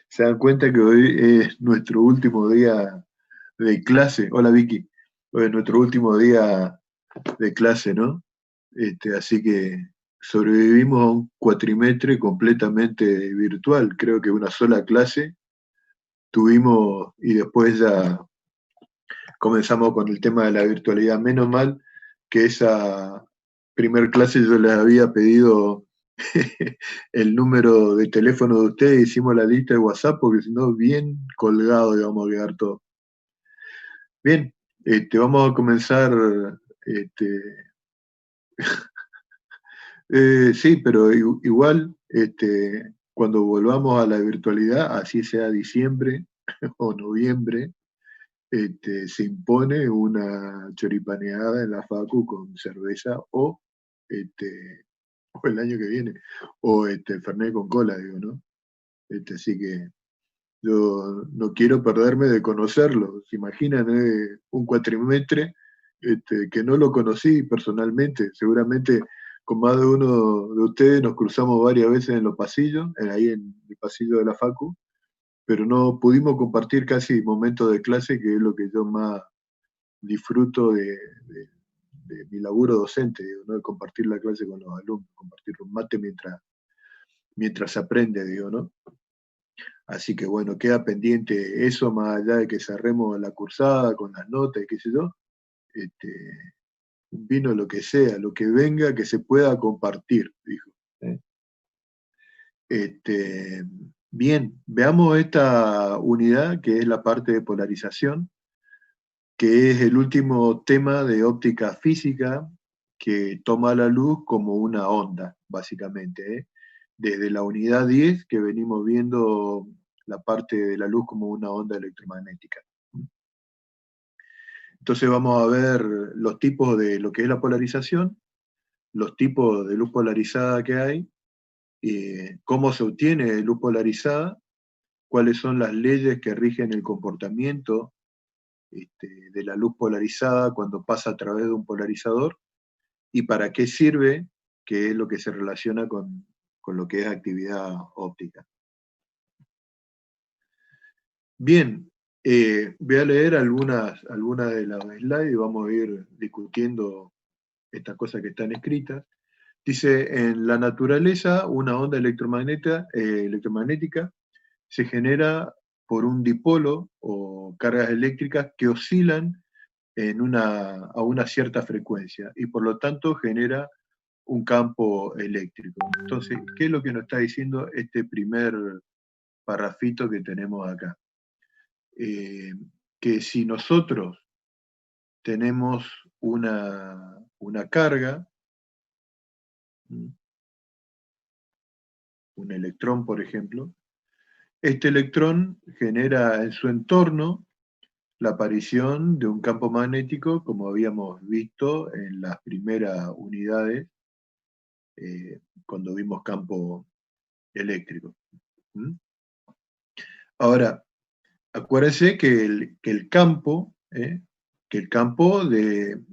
Se dan cuenta que hoy es nuestro último día de clase. Hola Vicky, hoy es nuestro último día de clase, ¿no? Así que sobrevivimos a un cuatrimestre completamente virtual. Creo que una sola clase tuvimos y después ya comenzamos con el tema de la virtualidad. Menos mal que esa primer clase yo les había pedido el número de teléfono de ustedes, hicimos la lista de WhatsApp, porque si no, bien colgado íbamos a quedar todo. Bien, vamos a comenzar. Este, sí, pero igual, cuando volvamos a la virtualidad, así sea diciembre o noviembre, se impone una choripaneada en la Facu con cerveza o el año que viene, o Fernet con cola, digo, ¿no? Así que yo no quiero perderme de conocerlo. ¿Se imaginan un cuatrimestre que no lo conocí personalmente? Seguramente con más de uno de ustedes nos cruzamos varias veces en los pasillos, ahí en el pasillo de la Facu, pero no pudimos compartir casi momentos de clase, que es lo que yo más disfruto de mi laburo docente, digo, ¿no? De compartir la clase con los alumnos, compartir un mate mientras se aprende, digo, ¿no? Así que bueno, queda pendiente eso, más allá de que cerremos la cursada con las notas y qué sé yo, este, un vino lo que sea, lo que venga que se pueda compartir, dijo. ¿Eh? Este, bien, veamos esta unidad que es la parte de polarización, que es el último tema de óptica física que toma la luz como una onda, básicamente, ¿eh? Desde la unidad 10, que venimos viendo la parte de la luz como una onda electromagnética. Entonces vamos a ver los tipos de lo que es la polarización, los tipos de luz polarizada que hay, cómo se obtiene luz polarizada, cuáles son las leyes que rigen el comportamiento de la luz polarizada cuando pasa a través de un polarizador, y para qué sirve, que es lo que se relaciona con lo que es actividad óptica. Bien, voy a leer algunas de las slides y vamos a ir discutiendo estas cosas que están escritas. Dice, en la naturaleza, una onda electromagnética se genera por un dipolo o cargas eléctricas que oscilan a una cierta frecuencia y por lo tanto genera un campo eléctrico. Entonces, ¿qué es lo que nos está diciendo este primer parrafito que tenemos acá? Que si nosotros tenemos una carga, un electrón, por ejemplo, este electrón genera en su entorno la aparición de un campo magnético, como habíamos visto en las primeras unidades, cuando vimos campo eléctrico. ¿Mm? Ahora, acuérdense que el campo,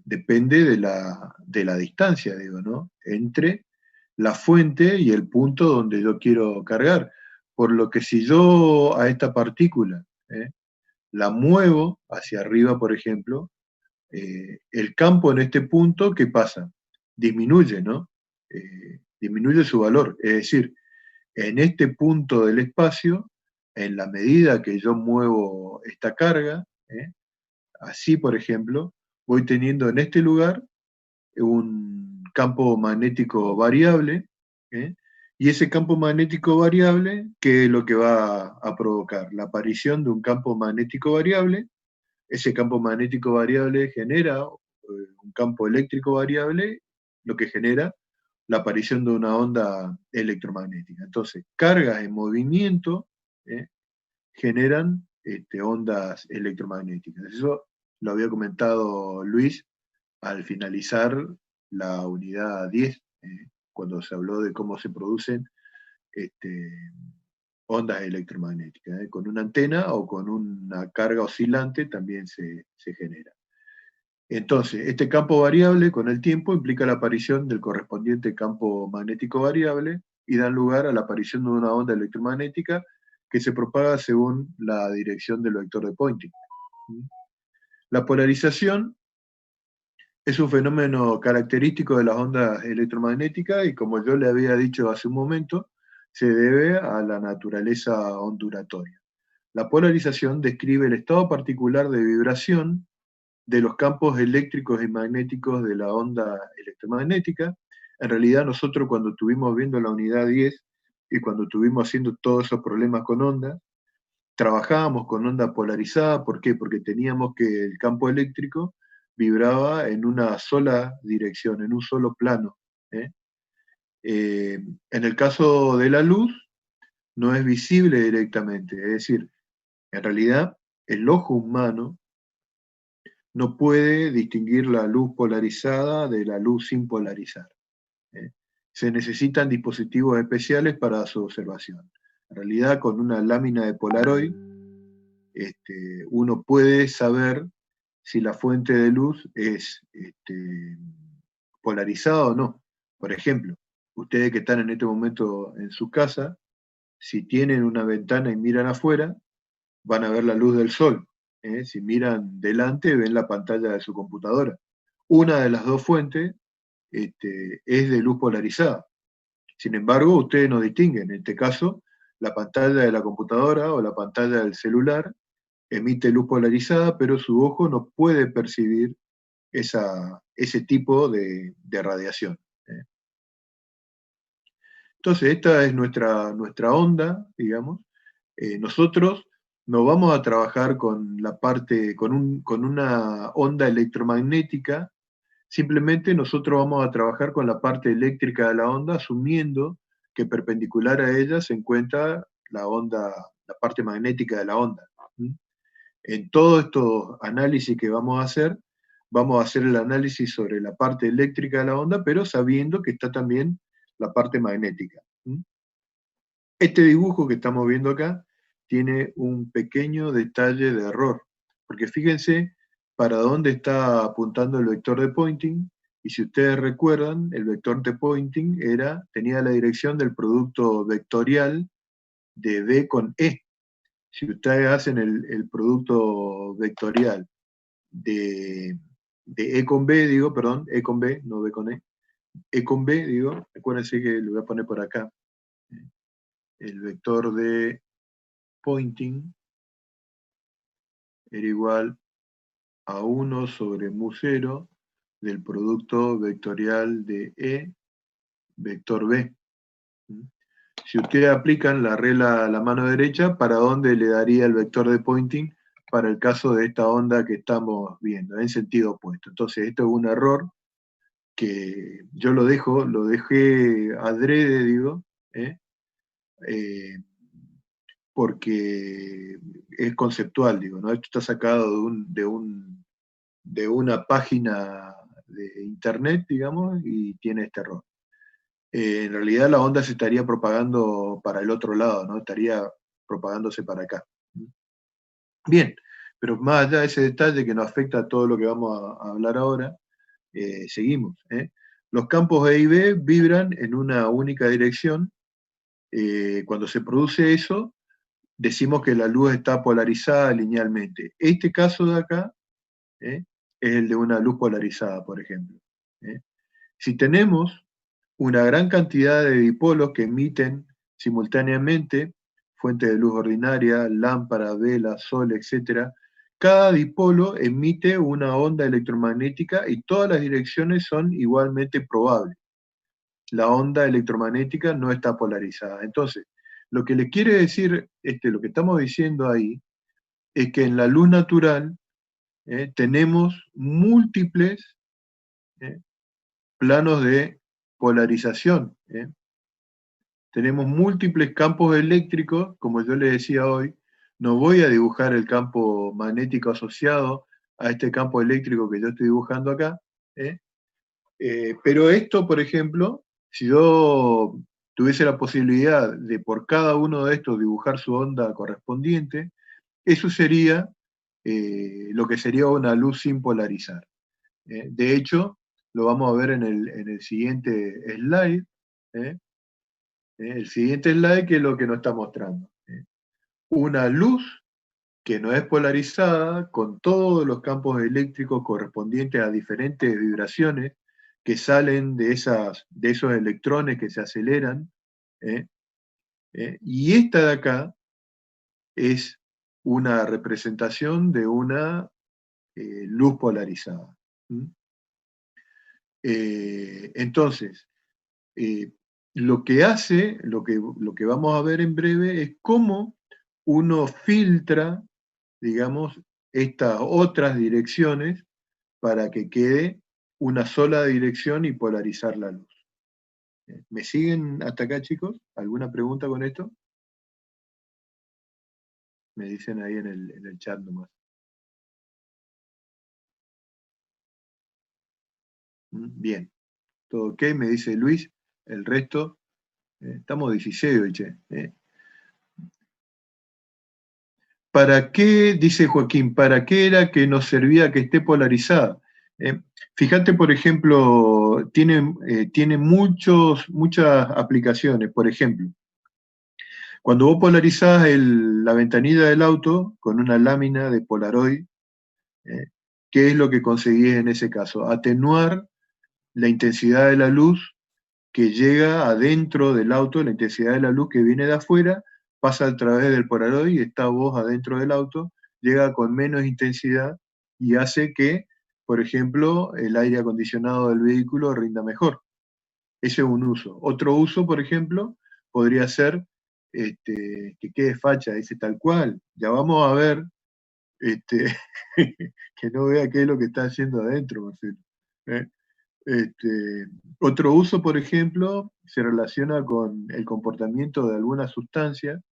depende de la distancia, digo, ¿no? Entre la fuente y el punto donde yo quiero cargar. Por lo que si yo a esta partícula la muevo hacia arriba, por ejemplo, el campo en este punto, ¿qué pasa? Disminuye, ¿no? Disminuye su valor. Es decir, en este punto del espacio, en la medida que yo muevo esta carga, así por ejemplo, voy teniendo en este lugar un campo magnético variable, ¿eh? Y ese campo magnético variable, ¿qué es lo que va a provocar? La aparición de un campo magnético variable. Ese campo magnético variable genera un campo eléctrico variable, lo que genera la aparición de una onda electromagnética. Entonces, cargas en movimiento ¿eh? Generan ondas electromagnéticas. Eso lo había comentado Luis al finalizar la unidad 10, cuando se habló de cómo se producen este, ondas electromagnéticas. Con una antena o con una carga oscilante también se genera. Entonces, este campo variable con el tiempo implica la aparición del correspondiente campo magnético variable, y dan lugar a la aparición de una onda electromagnética que se propaga según la dirección del vector de Poynting. La polarización es un fenómeno característico de las ondas electromagnéticas y, como yo le había dicho hace un momento, se debe a la naturaleza ondulatoria. La polarización describe el estado particular de vibración de los campos eléctricos y magnéticos de la onda electromagnética. En realidad, nosotros, cuando estuvimos viendo la unidad 10 y cuando estuvimos haciendo todos esos problemas con ondas, trabajábamos con onda polarizada. ¿Por qué? Porque teníamos que el campo eléctrico vibraba en una sola dirección, en un solo plano. ¿eh? En el caso de la luz, no es visible directamente, es decir, en realidad el ojo humano no puede distinguir la luz polarizada de la luz sin polarizar. ¿eh? Se necesitan dispositivos especiales para su observación. En realidad, con una lámina de Polaroid, uno puede saber si la fuente de luz es polarizada o no. Por ejemplo, ustedes que están en este momento en su casa, si tienen una ventana y miran afuera, van a ver la luz del sol. Si miran delante, ven la pantalla de su computadora. Una de las dos fuentes es de luz polarizada. Sin embargo, ustedes no distinguen. En este caso, la pantalla de la computadora o la pantalla del celular emite luz polarizada, pero su ojo no puede percibir ese tipo de radiación. Entonces, esta es nuestra onda, digamos. Nosotros no vamos a trabajar con la parte, con una onda electromagnética, simplemente nosotros vamos a trabajar con la parte eléctrica de la onda, asumiendo que perpendicular a ella se encuentra la onda, la parte magnética de la onda. En todos estos análisis que vamos a hacer el análisis sobre la parte eléctrica de la onda, pero sabiendo que está también la parte magnética. Este dibujo que estamos viendo acá tiene un pequeño detalle de error, porque fíjense para dónde está apuntando el vector de Poynting, y si ustedes recuerdan, el vector de Poynting tenía la dirección del producto vectorial de B con E. Si ustedes hacen el producto vectorial de E con B, digo, perdón, E con B, no B con E con B, digo, acuérdense que lo voy a poner por acá, el vector de Poynting era igual a 1 sobre mu0 del producto vectorial de E, vector B. Si ustedes aplican la regla a la mano derecha, ¿para dónde le daría el vector de Poynting para el caso de esta onda que estamos viendo, en sentido opuesto? Entonces, esto es un error que yo lo dejé adrede, digo, ¿eh? Porque es conceptual, digo, ¿no? Esto está sacado de una página de internet, digamos, y tiene este error. En realidad la onda se estaría propagando para el otro lado, ¿no? Estaría propagándose para acá. Bien, pero más allá de ese detalle que nos afecta a todo lo que vamos a hablar ahora, seguimos. Los campos E y B vibran en una única dirección. Cuando se produce eso, decimos que la luz está polarizada linealmente. Este caso de acá es el de una luz polarizada, por ejemplo. Si tenemos una gran cantidad de dipolos que emiten simultáneamente, fuente de luz ordinaria, lámpara, vela, sol, etc., cada dipolo emite una onda electromagnética y todas las direcciones son igualmente probables. La onda electromagnética no está polarizada. Entonces, lo que les quiere decir, lo que estamos diciendo ahí, es que en la luz natural tenemos múltiples planos de polarización. Tenemos múltiples campos eléctricos, como yo les decía hoy. No voy a dibujar el campo magnético asociado a este campo eléctrico que yo estoy dibujando acá. Pero esto, por ejemplo, si yo tuviese la posibilidad de por cada uno de estos dibujar su onda correspondiente, eso sería lo que sería una luz sin polarizar. De hecho, lo vamos a ver en el siguiente slide. El siguiente slide, que es lo que nos está mostrando. Una luz que no es polarizada, con todos los campos eléctricos correspondientes a diferentes vibraciones que salen de esos electrones que se aceleran. ¿eh? Y esta de acá es una representación de una luz polarizada. ¿Mm? Entonces, eh, lo que hace, lo que vamos a ver en breve, es cómo uno filtra, digamos, estas otras direcciones para que quede una sola dirección y polarizar la luz. ¿Me siguen hasta acá, chicos? ¿Alguna pregunta con esto? Me dicen ahí en el chat nomás. Bien, todo ok, me dice Luis. El resto, estamos 16 hoy, che. ¿Para qué, dice Joaquín, para qué era que nos servía que esté polarizada? Eh, Fíjate, por ejemplo, tiene muchas aplicaciones. Por ejemplo, cuando vos polarizás la ventanilla del auto con una lámina de Polaroid, eh, ¿qué es lo que conseguís en ese caso? Atenuar la intensidad de la luz que llega adentro del auto, la intensidad de la luz que viene de afuera, pasa a través del Polaroid y está vos adentro del auto, llega con menos intensidad y hace que, por ejemplo, el aire acondicionado del vehículo rinda mejor. Ese es un uso. Otro uso, por ejemplo, podría ser que quede facha, dice tal cual. Ya vamos a ver este, que no vea qué es lo que está haciendo adentro, Marcelo. ¿eh? Este, Otro uso, por ejemplo, se relaciona con el comportamiento de algunas sustancias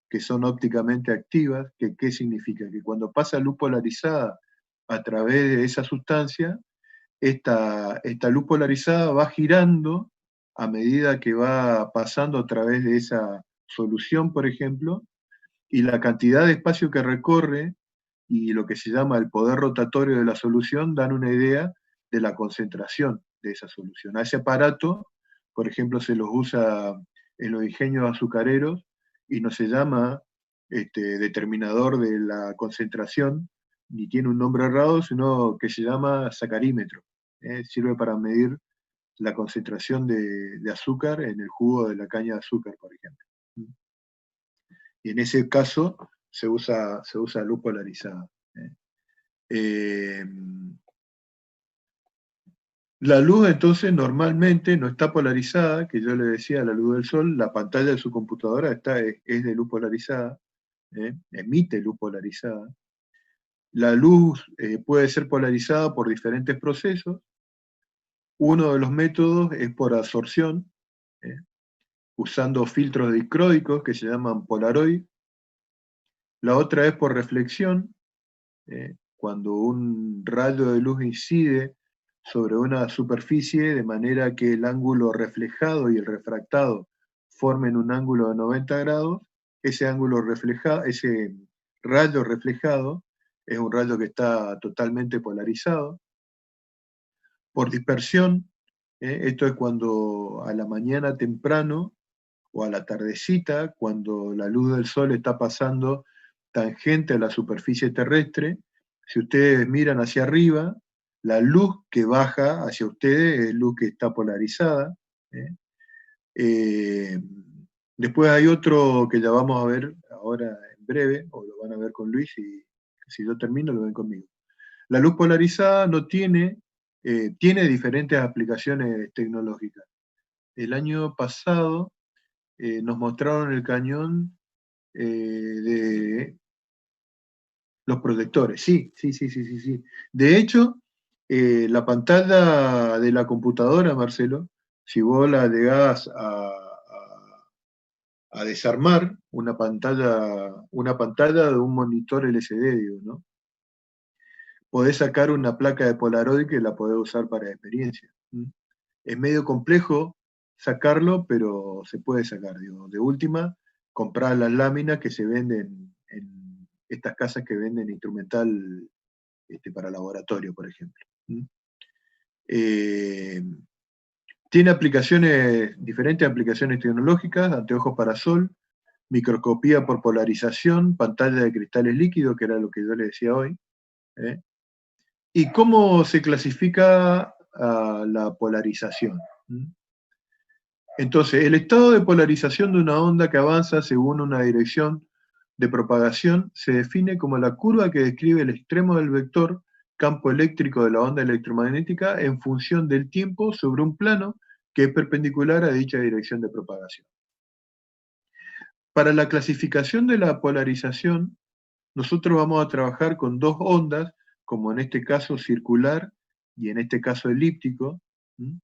que son ópticamente activas. ¿Qué significa? Que cuando pasa luz polarizada a través de esa sustancia, esta luz polarizada va girando a medida que va pasando a través de esa solución, por ejemplo, y la cantidad de espacio que recorre y lo que se llama el poder rotatorio de la solución dan una idea de la concentración de esa solución. A ese aparato, por ejemplo, se los usa en los ingenios azucareros y no se llama determinador de la concentración, ni tiene un nombre errado, sino que se llama sacarímetro. Sirve para medir la concentración de azúcar en el jugo de la caña de azúcar, por ejemplo. Y en ese caso se usa luz polarizada. Eh, la luz entonces normalmente no está polarizada, que yo le decía, la luz del sol, la pantalla de su computadora es de luz polarizada, emite luz polarizada. La luz puede ser polarizada por diferentes procesos. Uno de los métodos es por absorción, ¿eh? Usando filtros dicróicos que se llaman Polaroid. La otra es por reflexión, cuando un rayo de luz incide sobre una superficie de manera que el ángulo reflejado y el refractado formen un ángulo de 90 grados, ese ángulo reflejado, ese rayo reflejado es un rayo que está totalmente polarizado. Por dispersión, esto es cuando a la mañana temprano o a la tardecita, cuando la luz del sol está pasando tangente a la superficie terrestre, si ustedes miran hacia arriba, la luz que baja hacia ustedes es luz que está polarizada. ¿eh? Eh, Después hay otro que ya vamos a ver ahora en breve, o lo van a ver con Luis, y si yo termino lo ven conmigo. La luz polarizada no tiene diferentes aplicaciones tecnológicas. El año pasado nos mostraron el cañón de los proyectores. Sí, sí, sí, sí, sí, sí. De hecho, la pantalla de la computadora, Marcelo, si vos la llegás a desarmar, una pantalla de un monitor LCD, digo, ¿no? Podés sacar una placa de Polaroid que la podés usar para experiencia. ¿Mm? Es medio complejo sacarlo, pero se puede sacar. Digo. De última, comprar las láminas que se venden en estas casas que venden instrumental para laboratorio, por ejemplo. ¿Mm? Eh, Tiene diferentes aplicaciones tecnológicas: anteojos para sol, microscopía por polarización, pantalla de cristales líquidos, que era lo que yo le decía hoy. ¿Eh? ¿Y cómo se clasifica la polarización? ¿Mm? Entonces, el estado de polarización de una onda que avanza según una dirección de propagación se define como la curva que describe el extremo del vector campo eléctrico de la onda electromagnética en función del tiempo sobre un plano que es perpendicular a dicha dirección de propagación. Para la clasificación de la polarización, nosotros vamos a trabajar con dos ondas, como en este caso circular y en este caso elíptico. ¿Mm?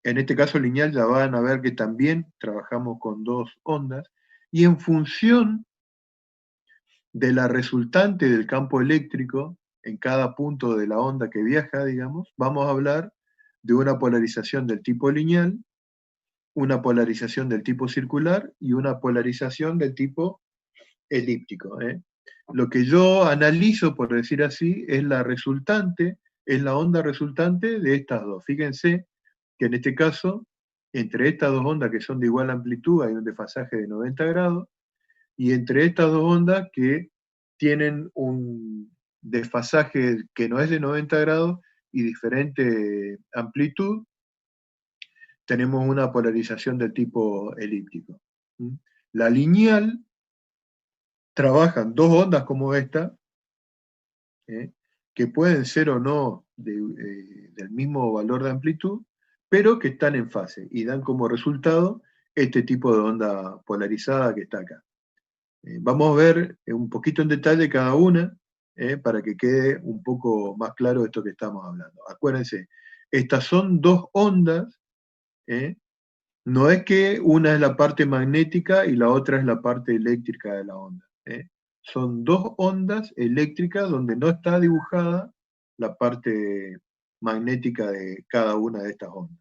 En este caso lineal ya van a ver que también trabajamos con dos ondas, y en función de la resultante del campo eléctrico en cada punto de la onda que viaja, digamos, vamos a hablar de una polarización del tipo lineal, una polarización del tipo circular y una polarización del tipo elíptico. Lo que yo analizo, por decir así, es la resultante, es la onda resultante de estas dos. Fíjense que en este caso, entre estas dos ondas que son de igual amplitud hay un desfasaje de 90 grados, y entre estas dos ondas que tienen un desfasaje que no es de 90 grados y diferente amplitud, tenemos una polarización del tipo elíptico. La lineal trabajan dos ondas como esta, que pueden ser o no del mismo valor de amplitud, pero que están en fase y dan como resultado este tipo de onda polarizada que está acá. Vamos a ver un poquito en detalle cada una, para que quede un poco más claro esto que estamos hablando. Acuérdense, estas son dos ondas, no es que una es la parte magnética y la otra es la parte eléctrica de la onda. Son dos ondas eléctricas donde no está dibujada la parte magnética de cada una de estas ondas.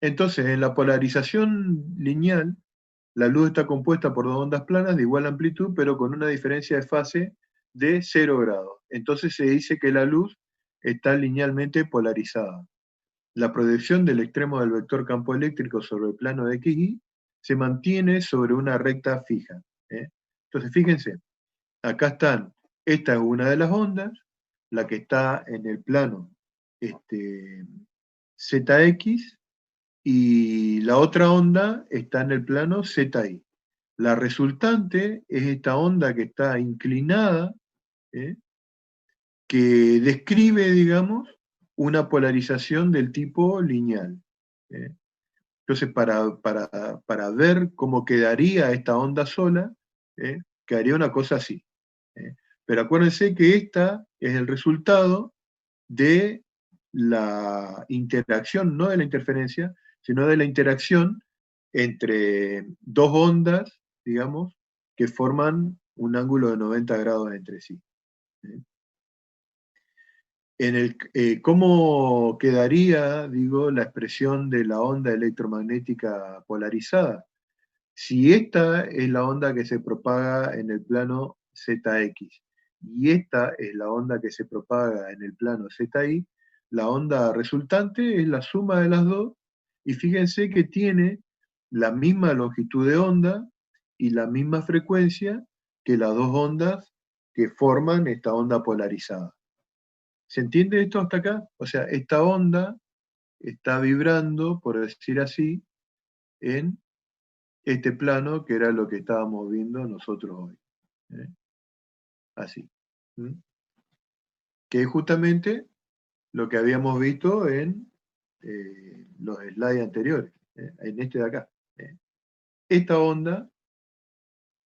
Entonces, en la polarización lineal, la luz está compuesta por dos ondas planas de igual amplitud, pero con una diferencia de fase de 0 grados. Entonces se dice que la luz está linealmente polarizada. La proyección del extremo del vector campo eléctrico sobre el plano de XY se mantiene sobre una recta fija. Entonces, fíjense, acá están, esta es una de las ondas, la que está en el plano ZX, y la otra onda está en el plano ZY. La resultante es esta onda que está inclinada, que describe, digamos, una polarización del tipo lineal. Entonces, para ver cómo quedaría esta onda sola, quedaría una cosa así. Pero acuérdense que esta es el resultado de la interacción, no de la interferencia, sino de la interacción entre dos ondas, digamos, que forman un ángulo de 90 grados entre sí. ¿Cómo quedaría, digo, la expresión de la onda electromagnética polarizada? Si esta es la onda que se propaga en el plano ZX y esta es la onda que se propaga en el plano ZY, la onda resultante es la suma de las dos, y fíjense que tiene la misma longitud de onda y la misma frecuencia que las dos ondas que forman esta onda polarizada. ¿Se entiende esto hasta acá? O sea, esta onda está vibrando, por decir así, en este plano, que era lo que estábamos viendo nosotros hoy. Así. ¿Mm? Que es justamente lo que habíamos visto en los slides anteriores, en este de acá. Esta onda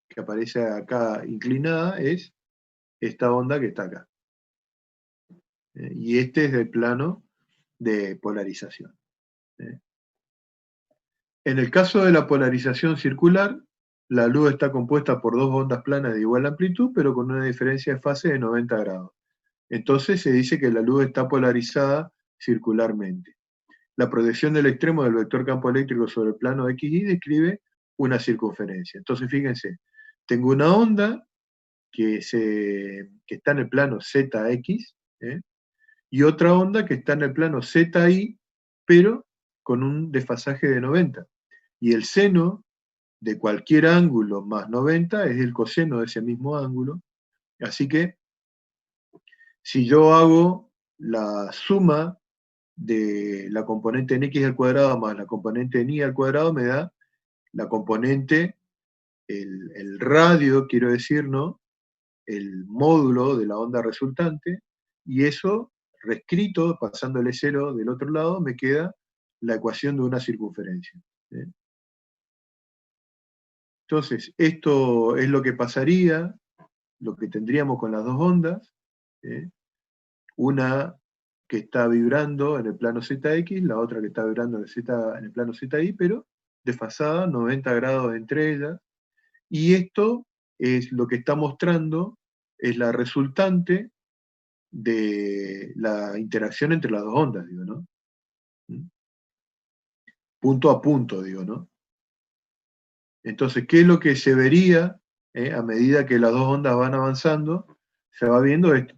que aparece acá inclinada es esta onda que está acá. Y este es el plano de polarización. En el caso de la polarización circular, la luz está compuesta por dos ondas planas de igual amplitud, pero con una diferencia de fase de 90 grados. Entonces se dice que la luz está polarizada circularmente. La proyección del extremo del vector campo eléctrico sobre el plano XY describe una circunferencia. Entonces fíjense, tengo una onda que está en el plano ZX, y otra onda que está en el plano ZY, pero con un desfasaje de 90. Y el seno de cualquier ángulo más 90 es el coseno de ese mismo ángulo. Así que si yo hago la suma de la componente en x al cuadrado más la componente en y al cuadrado, me da la componente, el radio, quiero decir, ¿no? El módulo de la onda resultante, y eso, reescrito, pasándole 0 del otro lado, me queda la ecuación de una circunferencia. Entonces, esto es lo que pasaría, lo que tendríamos con las dos ondas, una que está vibrando en el plano ZX, la otra que está vibrando en el plano ZY, pero desfasada 90 grados entre ellas, y esto es lo que está mostrando, es la resultante de la interacción entre las dos ondas, digo, ¿no? Punto a punto, digo, ¿no? Entonces, ¿qué es lo que se vería a medida que las dos ondas van avanzando? Se va viendo esto.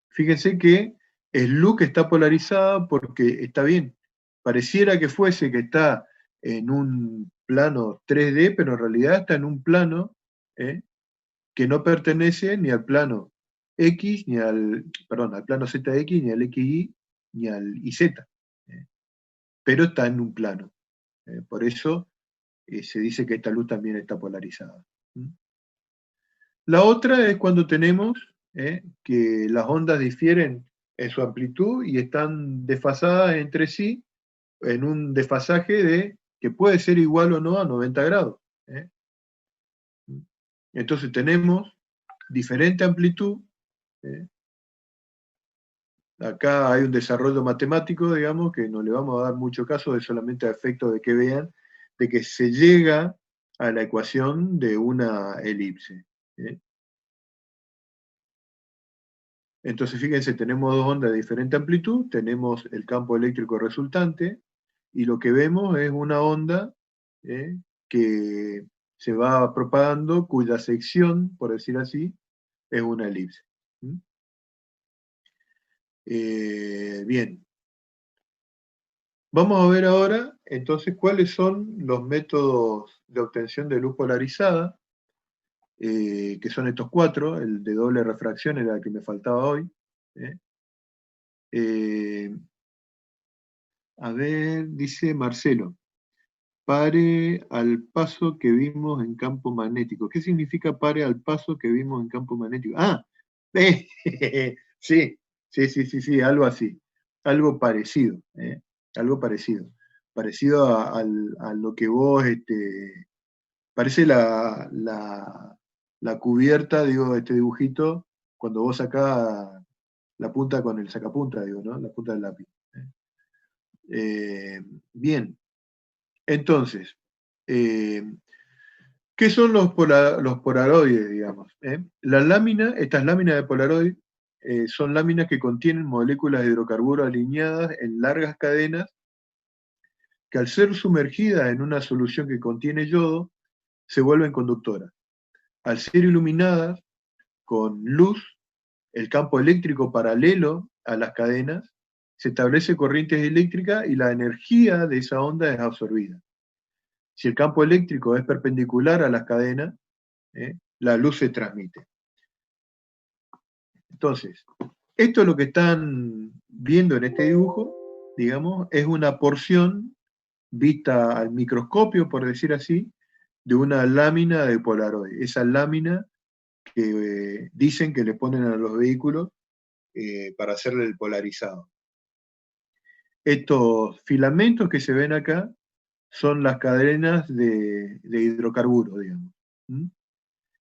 Fíjense que el look está polarizada porque está bien. Pareciera que fuese que está en un plano 3D, pero en realidad está en un plano que no pertenece ni al plano X, ni al plano ZX, ni al XY, ni al YZ. Pero está en un plano. Por eso se dice que esta luz también está polarizada. La otra es cuando tenemos que las ondas difieren en su amplitud y están desfasadas entre sí en un desfasaje que puede ser igual o no a 90 grados. Entonces tenemos diferente amplitud. Acá hay un desarrollo matemático, digamos, que no le vamos a dar mucho caso, es solamente a efecto de que vean de que se llega a la ecuación de una elipse. Entonces, fíjense, tenemos dos ondas de diferente amplitud, tenemos el campo eléctrico resultante, y lo que vemos es una onda que se va propagando, cuya sección, por decir así, es una elipse. Bien. Vamos a ver ahora, entonces, cuáles son los métodos de obtención de luz polarizada, que son estos cuatro. El de doble refracción era el que me faltaba hoy. A ver, dice Marcelo, pare al paso que vimos en campo magnético. ¿Qué significa pare al paso que vimos en campo magnético? Ah, sí, sí, algo así, algo parecido, algo parecido. Parecido a lo que vos, parece la cubierta, digo, este dibujito, cuando vos sacás la punta con el sacapunta, digo, ¿no? La punta del lápiz. Bien, entonces, ¿qué son los polaroides, digamos? Estas láminas de polaroid son láminas que contienen moléculas de hidrocarburos alineadas en largas cadenas que al ser sumergidas en una solución que contiene yodo, se vuelven conductoras. Al ser iluminadas con luz, el campo eléctrico paralelo a las cadenas, se establece corrientes eléctricas y la energía de esa onda es absorbida. Si el campo eléctrico es perpendicular a las cadenas, la luz se transmite. Entonces, esto es lo que están viendo en este dibujo, digamos, es una porción vista al microscopio, por decir así, de una lámina de Polaroid. Esa lámina que dicen que le ponen a los vehículos para hacerle el polarizado. Estos filamentos que se ven acá son las cadenas de hidrocarburos, digamos.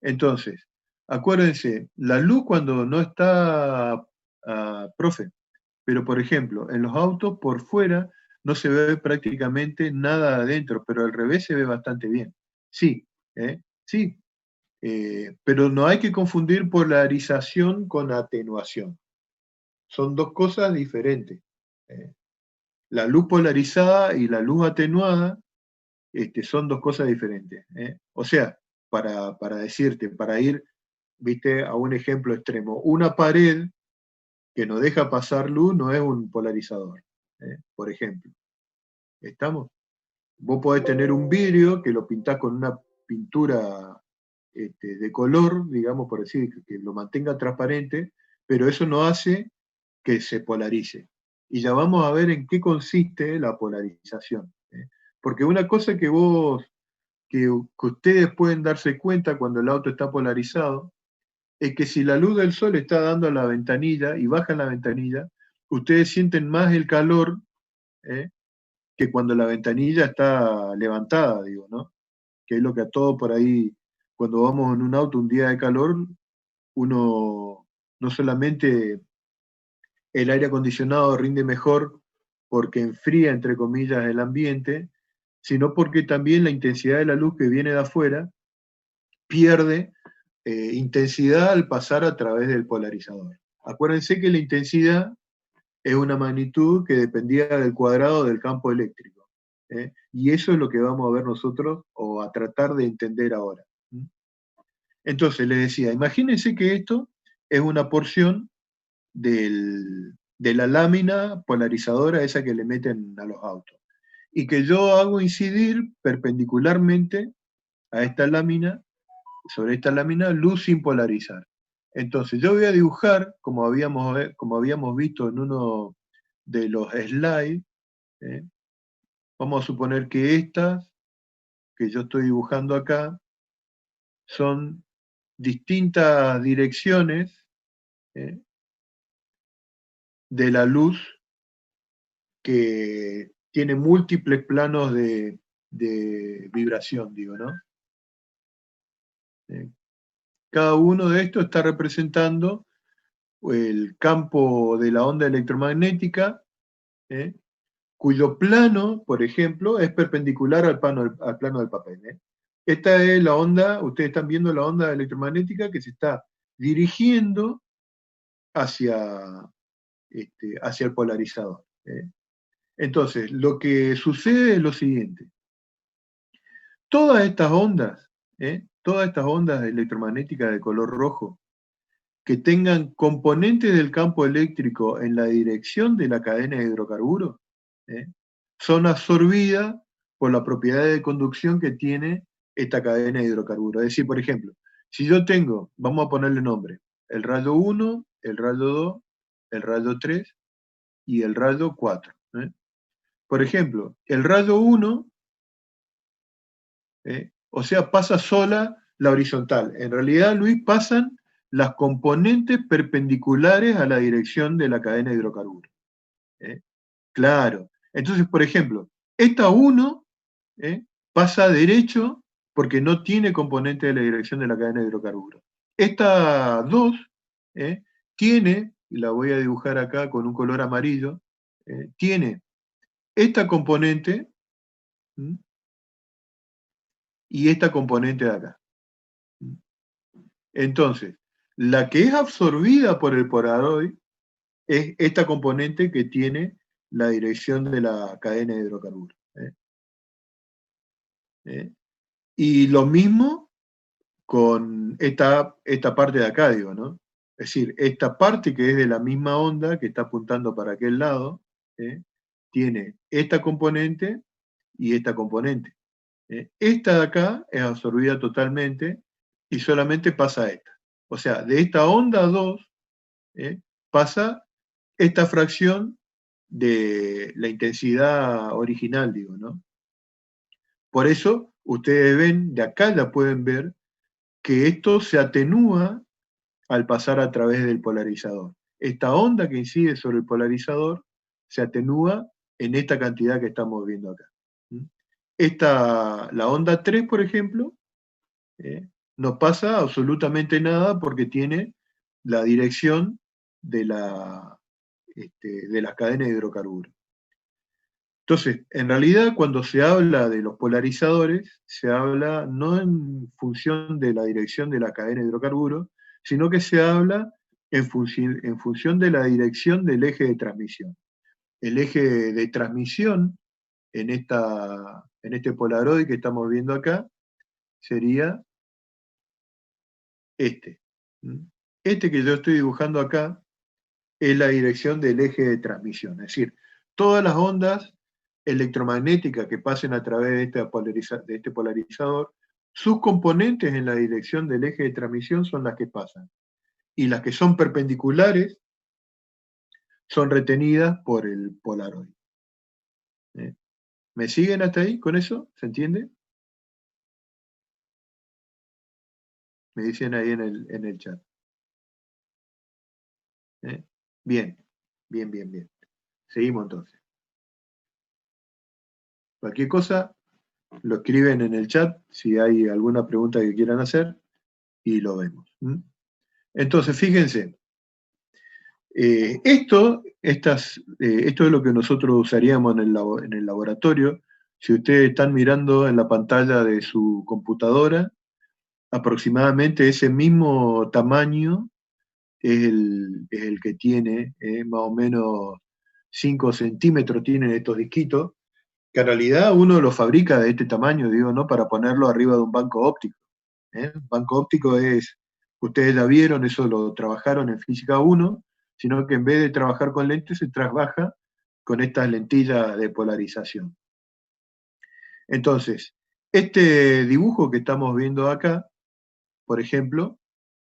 Entonces, acuérdense, la luz cuando no está, profe, pero por ejemplo, en los autos por fuera no se ve prácticamente nada adentro, pero al revés se ve bastante bien. Sí, sí, pero no hay que confundir polarización con atenuación. Son dos cosas diferentes. La luz polarizada y la luz atenuada son dos cosas diferentes. O sea, para decirte, para ir, viste, a un ejemplo extremo, una pared que no deja pasar luz no es un polarizador. por ejemplo. ¿Estamos? Vos podés tener un vidrio que lo pintás con una pintura de color, digamos, por decir, que lo mantenga transparente, pero eso no hace que se polarice. Y ya vamos a ver en qué consiste la polarización. Porque una cosa que ustedes pueden darse cuenta cuando el auto está polarizado, es que si la luz del sol está dando a la ventanilla y baja en la ventanilla, ustedes sienten más el calor ¿eh? que cuando la ventanilla está levantada, digo, ¿no? Que es lo que a todos por ahí, cuando vamos en un auto un día de calor, uno no solamente el aire acondicionado rinde mejor porque enfría, entre comillas, el ambiente, sino porque también la intensidad de la luz que viene de afuera pierde intensidad al pasar a través del polarizador. Acuérdense que la intensidad es una magnitud que dependía del cuadrado del campo eléctrico. Y eso es lo que vamos a ver nosotros o a tratar de entender ahora. Entonces, les decía, imagínense que esto es una porción de la lámina polarizadora esa que le meten a los autos. Y que yo hago incidir perpendicularmente a esta lámina, sobre esta lámina, luz sin polarizar. Entonces, yo voy a dibujar, como habíamos visto en uno de los slides, ¿eh? Vamos a suponer que estas que yo estoy dibujando acá son distintas direcciones ¿eh? de la luz que tiene múltiples planos de vibración, digo, ¿no? Cada uno de estos está representando el campo de la onda electromagnética, ¿eh? cuyo plano, por ejemplo, es perpendicular al plano del papel. Esta es la onda, ustedes están viendo la onda electromagnética que se está dirigiendo hacia, hacia el polarizador. Entonces, lo que sucede es lo siguiente. Todas todas estas ondas electromagnéticas de color rojo, que tengan componentes del campo eléctrico en la dirección de la cadena de hidrocarburos, son absorbidas por la propiedad de conducción que tiene esta cadena de hidrocarburos. Es decir, por ejemplo, si yo tengo, vamos a ponerle nombre, el rayo 1, el rayo 2, el rayo 3 y el rayo 4. Por ejemplo, el rayo 1, o sea, pasa sola la horizontal. En realidad, Luis, pasan las componentes perpendiculares a la dirección de la cadena de hidrocarburos. Claro. Entonces, por ejemplo, esta 1 pasa derecho porque no tiene componente de la dirección de la cadena de hidrocarburos. Esta 2 tiene, y la voy a dibujar acá con un color amarillo, tiene esta componente y esta componente de acá. Entonces, la que es absorbida por el polaroid es esta componente que tiene la dirección de la cadena de hidrocarburos. Y lo mismo con esta parte de acá, digo, ¿no? Es decir, esta parte que es de la misma onda, que está apuntando para aquel lado, tiene esta componente y esta componente. Esta de acá es absorbida totalmente y solamente pasa esta. O sea, de esta onda 2 pasa esta fracción de la intensidad original, digo, ¿no? Por eso, ustedes ven, de acá ya pueden ver, que esto se atenúa al pasar a través del polarizador. Esta onda que incide sobre el polarizador se atenúa en esta cantidad que estamos viendo acá. La onda 3, por ejemplo, no pasa absolutamente nada porque tiene la dirección de de la cadena de hidrocarburos. Entonces, en realidad, cuando se habla de los polarizadores, se habla no en función de la dirección de la cadena de hidrocarburos, sino que se habla en función de la dirección del eje de transmisión. El eje de transmisión en este polaroid que estamos viendo acá sería este. Este que yo estoy dibujando acá es la dirección del eje de transmisión. Es decir, todas las ondas electromagnéticas que pasen a través de este polarizador, sus componentes en la dirección del eje de transmisión son las que pasan. Y las que son perpendiculares son retenidas por el polaroid. ¿Eh? ¿Me siguen hasta ahí con eso? ¿Se entiende? Me dicen ahí en el chat. ¿Eh? Bien, bien, bien, bien. Seguimos entonces. Cualquier cosa, lo escriben en el chat si hay alguna pregunta que quieran hacer y lo vemos. Entonces, fíjense, esto es lo que nosotros usaríamos en el laboratorio. Si ustedes están mirando en la pantalla de su computadora, aproximadamente ese mismo tamaño es el que tiene, más o menos 5 centímetros tienen estos disquitos, que en realidad uno los fabrica de este tamaño, digo, ¿no? Para ponerlo arriba de un banco óptico. Un banco óptico es, ustedes ya vieron, eso lo trabajaron en Física 1, sino que en vez de trabajar con lentes se trabaja con estas lentillas de polarización. Entonces, este dibujo que estamos viendo acá, por ejemplo,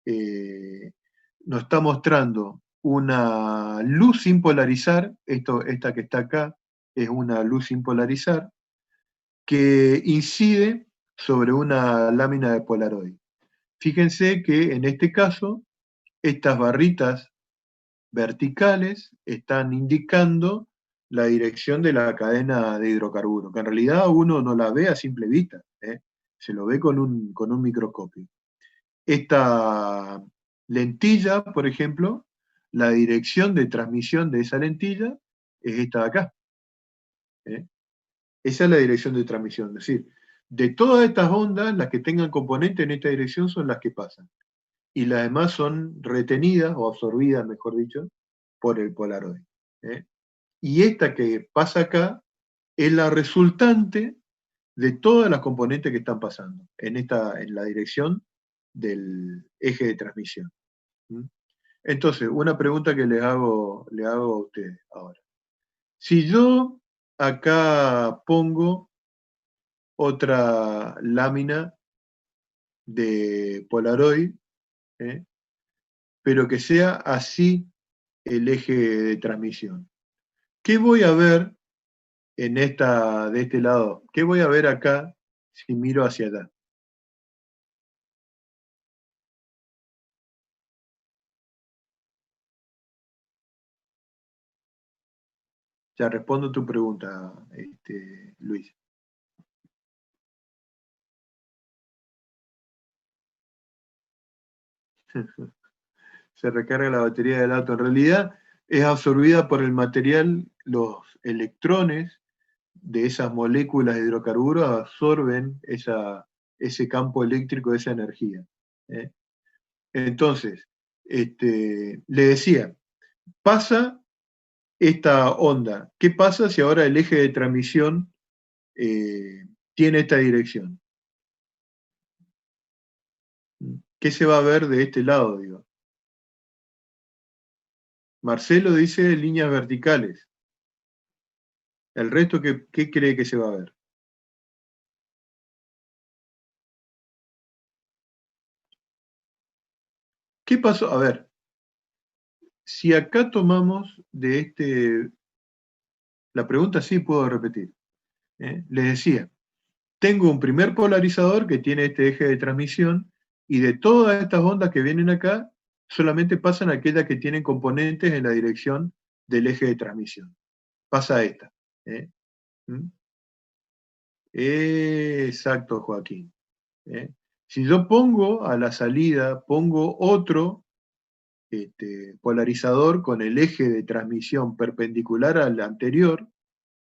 nos está mostrando una luz sin polarizar, esta que está acá es una luz sin polarizar, que incide sobre una lámina de Polaroid. Fíjense que en este caso, estas barritas verticales están indicando la dirección de la cadena de hidrocarburos, que en realidad uno no la ve a simple vista, se lo ve con un microscopio. Esta lentilla, por ejemplo, la dirección de transmisión de esa lentilla es esta de acá. ¿Eh? Esa es la dirección de transmisión. Es decir, de todas estas ondas, las que tengan componente en esta dirección son las que pasan. Y las demás son retenidas o absorbidas, mejor dicho, por el polaroid. ¿Eh? Y esta que pasa acá es la resultante de todas las componentes que están pasando en la dirección del eje de transmisión. Entonces, una pregunta que le hago a ustedes ahora. Si yo acá pongo otra lámina de Polaroid, ¿eh? pero que sea así el eje de transmisión, ¿qué voy a ver de este lado? ¿Qué voy a ver acá si miro hacia allá? Ya respondo tu pregunta, Luis. Se recarga la batería del auto. En realidad es absorbida por el material, los electrones de esas moléculas de hidrocarburos absorben ese campo eléctrico, esa energía. ¿Eh? Entonces, le decía, pasa esta onda. ¿Qué pasa si ahora el eje de transmisión tiene esta dirección? ¿Qué se va a ver de este lado, digo? Marcelo dice líneas verticales. ¿El resto qué cree que se va a ver? ¿Qué pasó? A ver, si acá tomamos de la pregunta sí puedo repetir. Les decía, tengo un primer polarizador que tiene este eje de transmisión y de todas estas ondas que vienen acá, solamente pasan aquellas que tienen componentes en la dirección del eje de transmisión. Pasa esta. ¿Eh? ¿Mm? Exacto, Joaquín. Si yo pongo a la salida, pongo otro polarizador con el eje de transmisión perpendicular al anterior,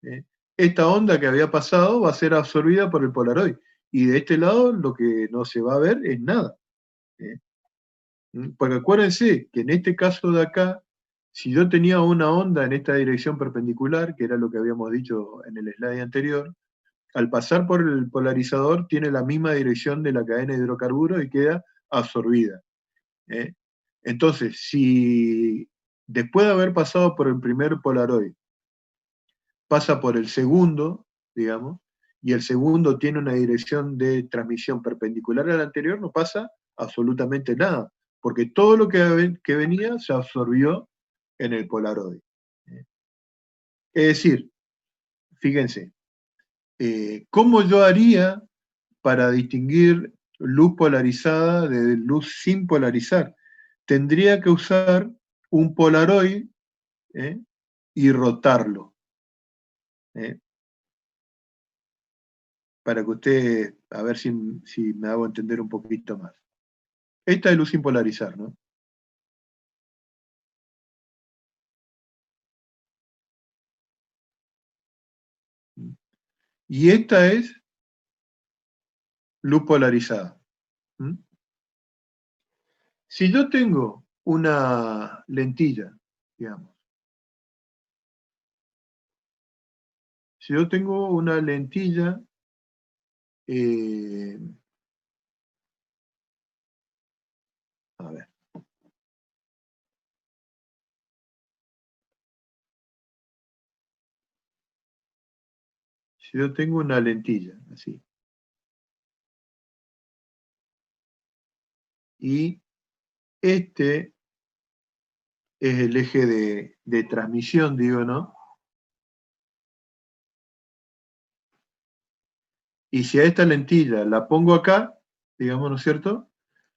¿eh? Esta onda que había pasado va a ser absorbida por el Polaroid. Y de este lado lo que no se va a ver es nada. ¿Eh? Porque acuérdense que en este caso de acá, si yo tenía una onda en esta dirección perpendicular, que era lo que habíamos dicho en el slide anterior, al pasar por el polarizador tiene la misma dirección de la cadena de hidrocarburos y queda absorbida. ¿Eh? Entonces, si después de haber pasado por el primer Polaroid, pasa por el segundo, digamos, y el segundo tiene una dirección de transmisión perpendicular al anterior, no pasa absolutamente nada, porque todo lo que venía se absorbió en el polaroide. Es decir, fíjense, ¿cómo yo haría para distinguir luz polarizada de luz sin polarizar? Tendría que usar un polaroid, y rotarlo, para que usted, a ver si me hago entender un poquito más. Esta es luz sin polarizar, ¿no? Y esta es luz polarizada. ¿Mm? Si yo tengo una lentilla, digamos, si yo tengo una lentilla, eh, a ver, si yo tengo una lentilla, así, y este es el eje de transmisión, digo, ¿no? Y si a esta lentilla la pongo acá, digamos, ¿no es cierto?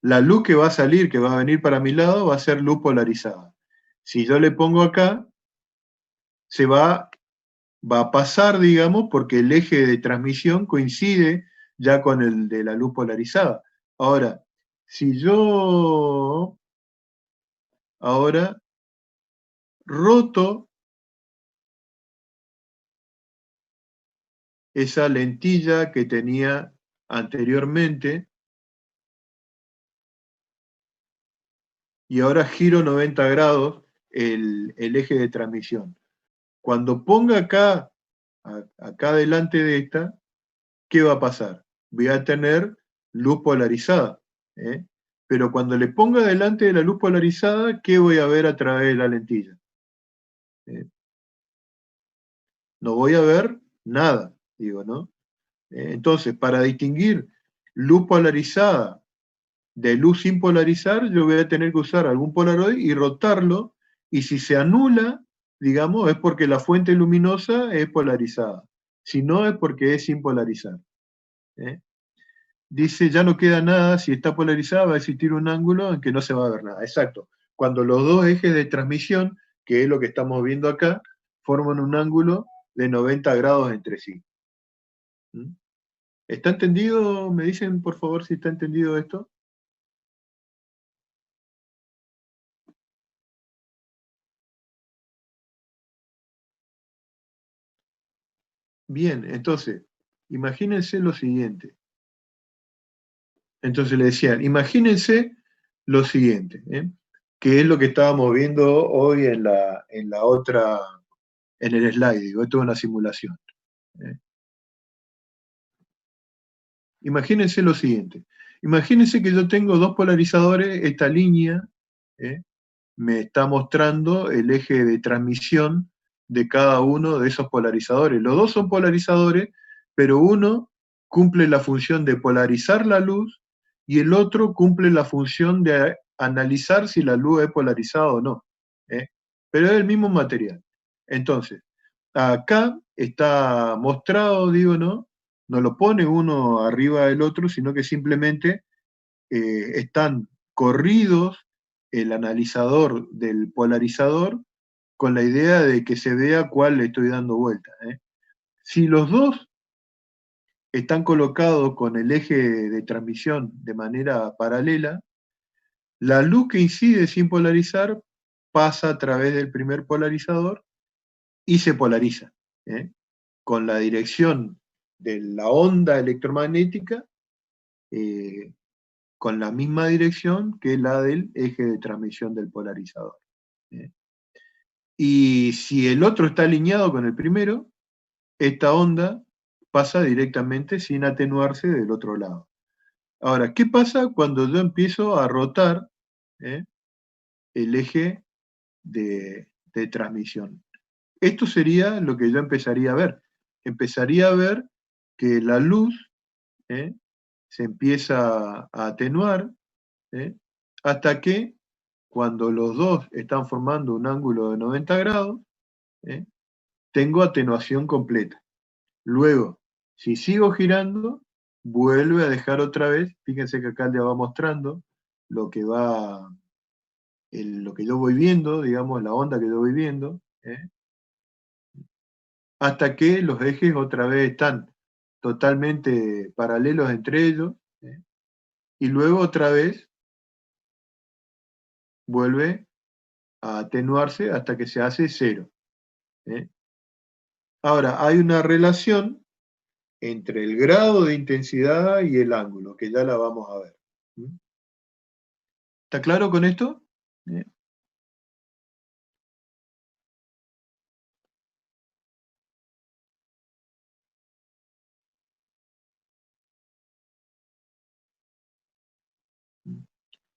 La luz que va a salir, que va a venir para mi lado, va a ser luz polarizada. Si yo le pongo acá, se va a pasar, digamos, porque el eje de transmisión coincide ya con el de la luz polarizada. Ahora, si yo ahora roto esa lentilla que tenía anteriormente y ahora giro 90 grados el eje de transmisión. Cuando ponga acá delante de esta, ¿qué va a pasar? Voy a tener luz polarizada. ¿eh? Pero cuando le ponga delante de la luz polarizada, ¿qué voy a ver a través de la lentilla? ¿eh? No voy a ver nada, digo, ¿no? Entonces, para distinguir luz polarizada de luz sin polarizar, yo voy a tener que usar algún polaroid y rotarlo, y si se anula, digamos, es porque la fuente luminosa es polarizada. Si no, es porque es sin polarizar. ¿eh? Dice, ya no queda nada, si está polarizada va a existir un ángulo en que no se va a ver nada. Exacto. Cuando los dos ejes de transmisión, que es lo que estamos viendo acá, forman un ángulo de 90 grados entre sí. ¿Mm? ¿Está entendido? ¿Me dicen, por favor, si está entendido esto? Bien, entonces, imagínense lo siguiente. Entonces le decían, imagínense lo siguiente, que es lo que estábamos viendo hoy en la otra, en el slide, digo, esto es una simulación. ¿eh? Imagínense lo siguiente. Imagínense que yo tengo dos polarizadores, esta línea ¿eh? me está mostrando el eje de transmisión de cada uno de esos polarizadores. Los dos son polarizadores, pero uno cumple la función de polarizar la luz y el otro cumple la función de analizar si la luz es polarizada o no. ¿eh? Pero es el mismo material. Entonces, acá está mostrado, digo, ¿no? No lo pone uno arriba del otro, sino que simplemente están corridos el analizador del polarizador con la idea de que se vea cuál le estoy dando vuelta. Si los dos están colocados con el eje de transmisión de manera paralela, la luz que incide sin polarizar pasa a través del primer polarizador y se polariza, con la dirección de la onda electromagnética eh, con la misma dirección que la del eje de transmisión del polarizador. ¿eh? Y si el otro está alineado con el primero, esta onda pasa directamente sin atenuarse del otro lado. Ahora, ¿qué pasa cuando yo empiezo a rotar el eje de transmisión? esto sería lo que yo empezaría a ver. Empezaría a ver que la luz se empieza a atenuar, hasta que cuando los dos están formando un ángulo de 90 grados, tengo atenuación completa. Luego, si sigo girando, vuelve a dejar otra vez, fíjense que acá le va mostrando lo que lo que yo voy viendo, digamos, la onda que yo voy viendo, hasta que los ejes otra vez están totalmente paralelos entre ellos, y luego otra vez vuelve a atenuarse hasta que se hace cero. Ahora, hay una relación entre el grado de intensidad y el ángulo, que ya la vamos a ver. ¿Está claro con esto?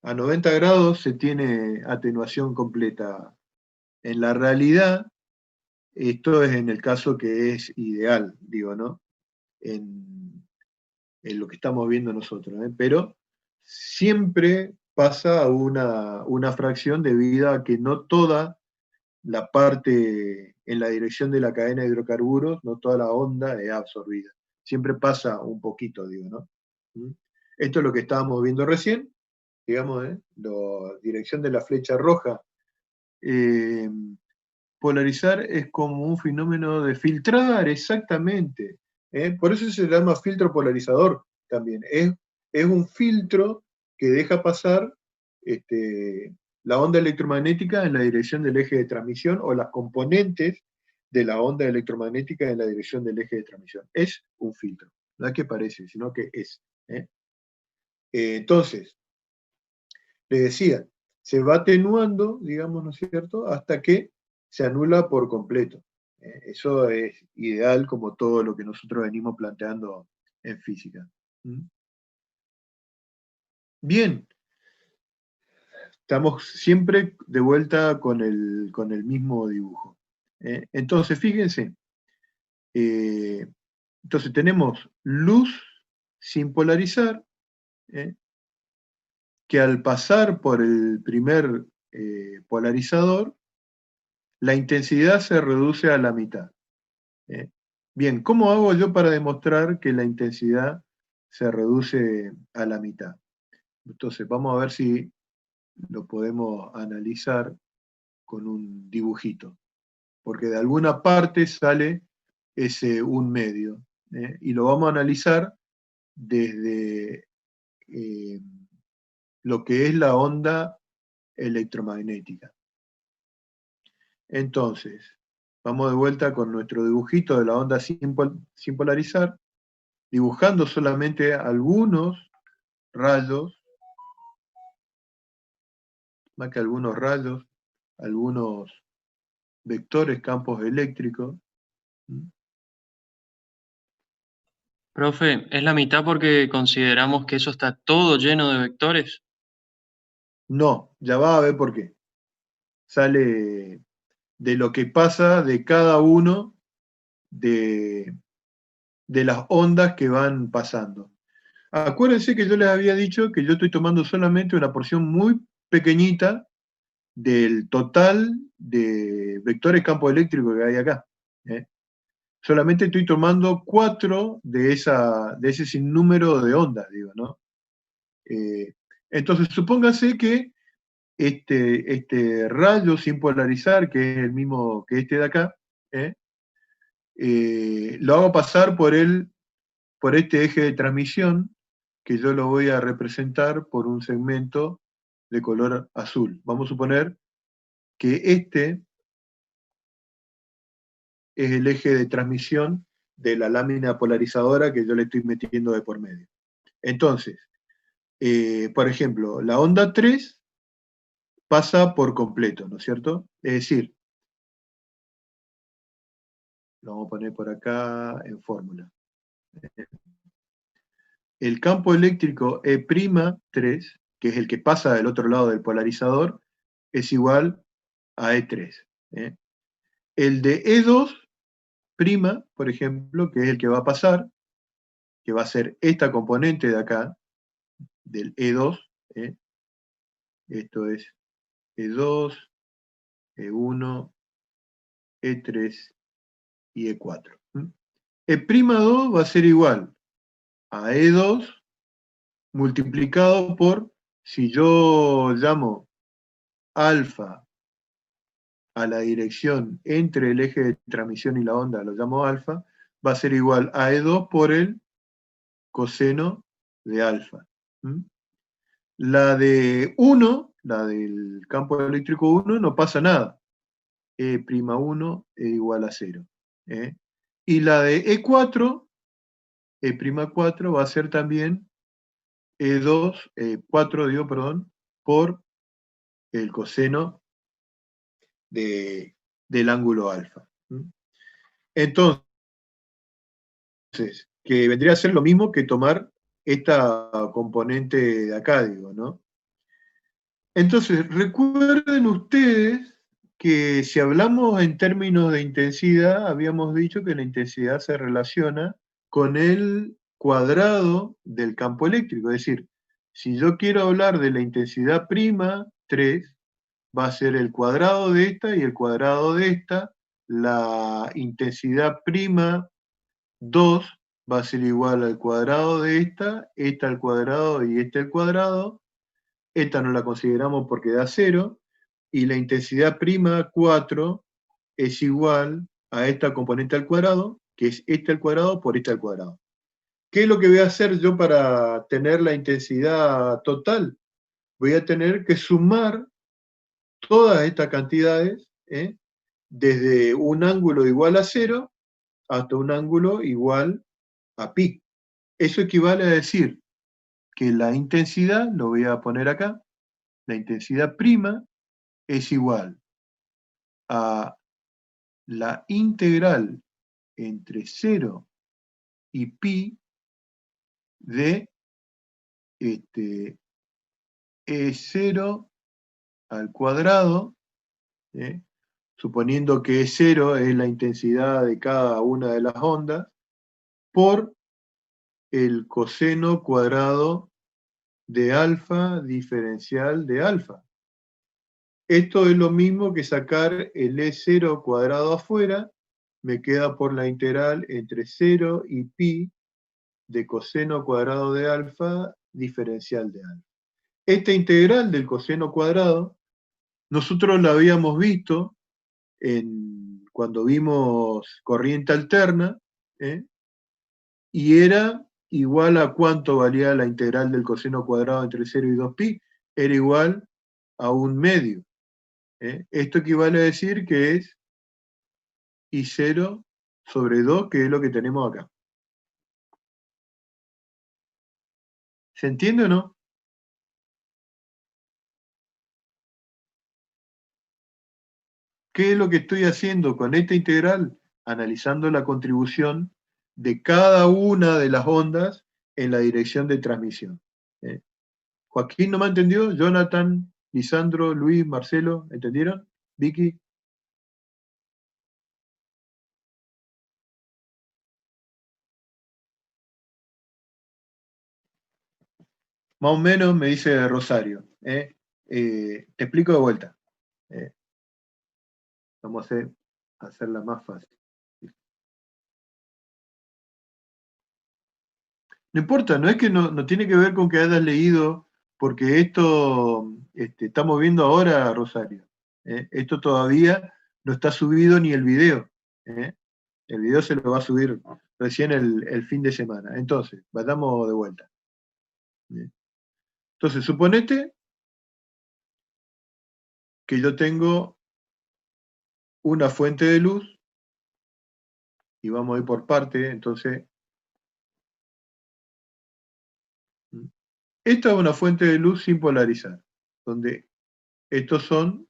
A 90 grados se tiene atenuación completa. En la realidad, esto es en el caso que es ideal, digo, ¿no? En lo que estamos viendo nosotros, pero siempre pasa una fracción debido a que no toda la parte en la dirección de la cadena de hidrocarburos, no toda la onda es absorbida. Siempre pasa un poquito, digo, ¿no? Esto es lo que estábamos viendo recién, digamos, la dirección de la flecha roja. Polarizar es como un fenómeno de filtrar, exactamente. Por eso se llama filtro polarizador también. Es un filtro que deja pasar la onda electromagnética en la dirección del eje de transmisión o las componentes de la onda electromagnética en la dirección del eje de transmisión. Es un filtro, no es que parece, sino que es. Entonces, le decía, se va atenuando, digamos, ¿no es cierto?, hasta que se anula por completo. Eso es ideal como todo lo que nosotros venimos planteando en física. Bien, estamos siempre de vuelta con el mismo dibujo. Entonces, fíjense, entonces tenemos luz sin polarizar, que al pasar por el primer polarizador, la intensidad se reduce a la mitad. Bien, ¿cómo hago yo para demostrar que la intensidad se reduce a la mitad? Entonces, vamos a ver si lo podemos analizar con un dibujito, porque de alguna parte sale ese un medio, y lo vamos a analizar desde lo que es la onda electromagnética. Entonces, vamos de vuelta con nuestro dibujito de la onda sin polarizar, dibujando solamente algunos rayos, más que algunos rayos, algunos vectores, campos eléctricos. Profe, ¿es la mitad porque consideramos que eso está todo lleno de vectores? No, ya va a ver por qué. Sale de lo que pasa de cada uno de las ondas que van pasando. Acuérdense que yo les había dicho que yo estoy tomando solamente una porción muy pequeñita del total de vectores campo eléctrico que hay acá. Solamente estoy tomando 4 de ese sinnúmero de ondas, digo, ¿no? Entonces, supóngase que este rayo sin polarizar, que es el mismo que este de acá, lo hago pasar por este eje de transmisión, que yo lo voy a representar por un segmento de color azul. Vamos a suponer que este es el eje de transmisión de la lámina polarizadora que yo le estoy metiendo de por medio. Entonces, por ejemplo, la onda 3 pasa por completo, ¿no es cierto? Es decir, lo vamos a poner por acá en fórmula. El campo eléctrico E'3, que es el que pasa del otro lado del polarizador, es igual a E3. El de E2', por ejemplo, que es el que va a pasar, que va a ser esta componente de acá, del E2, ¿eh? Esto es E2, E1, E3 y E4. E'2 va a ser igual a E2 multiplicado por, si yo llamo alfa a la dirección entre el eje de transmisión y la onda, lo llamo alfa, va a ser igual a E2 por el coseno de alfa. La de 1, la del campo eléctrico 1, no pasa nada. E'1 es igual a 0. Y la de E4, E'4 va a ser también E2, 4, digo, perdón, por el coseno del ángulo alfa. Entonces, que vendría a ser lo mismo que tomar esta componente de acá, digo, ¿no? Entonces, recuerden ustedes que si hablamos en términos de intensidad, habíamos dicho que la intensidad se relaciona con el cuadrado del campo eléctrico. Es decir, si yo quiero hablar de la intensidad prima, 3, va a ser el cuadrado de esta y el cuadrado de esta. La intensidad prima 2 va a ser igual al cuadrado de esta al cuadrado y esta al cuadrado. Esta no la consideramos porque da 0, y la intensidad prima 4 es igual a esta componente al cuadrado, que es esta al cuadrado por esta al cuadrado. ¿Qué es lo que voy a hacer yo para tener la intensidad total? Voy a tener que sumar todas estas cantidades, desde un ángulo igual a 0 hasta un ángulo igual a pi. Eso equivale a decir que la intensidad, lo voy a poner acá, la intensidad prima es igual a la integral entre 0 y pi de E0 al cuadrado, suponiendo que E0 es la intensidad de cada una de las ondas, por el coseno cuadrado de alfa diferencial de alfa. Esto es lo mismo que sacar el E0 cuadrado afuera, me queda por la integral entre 0 y pi de coseno cuadrado de alfa diferencial de alfa. Esta integral del coseno cuadrado, nosotros la habíamos visto cuando vimos corriente alterna, y era igual a cuánto valía la integral del coseno cuadrado entre 0 y 2pi, era igual a 1/2. Esto equivale a decir que es I0 sobre 2, que es lo que tenemos acá. ¿Se entiende o no? ¿Qué es lo que estoy haciendo con esta integral? Analizando la contribución de cada una de las ondas en la dirección de transmisión. Joaquín no me entendió, Jonathan, Lisandro, Luis, Marcelo, ¿entendieron? Vicky. Más o menos me dice Rosario. Te explico de vuelta. Vamos a hacerla más fácil. No importa, no es que no tiene que ver con que hayas leído, porque esto estamos viendo ahora, Rosario. Esto todavía no está subido ni el video. El video se lo va a subir recién el fin de semana. Entonces, vayamos de vuelta. Entonces, suponete que yo tengo una fuente de luz, y vamos a ir por parte, entonces, esta es una fuente de luz sin polarizar, donde estos son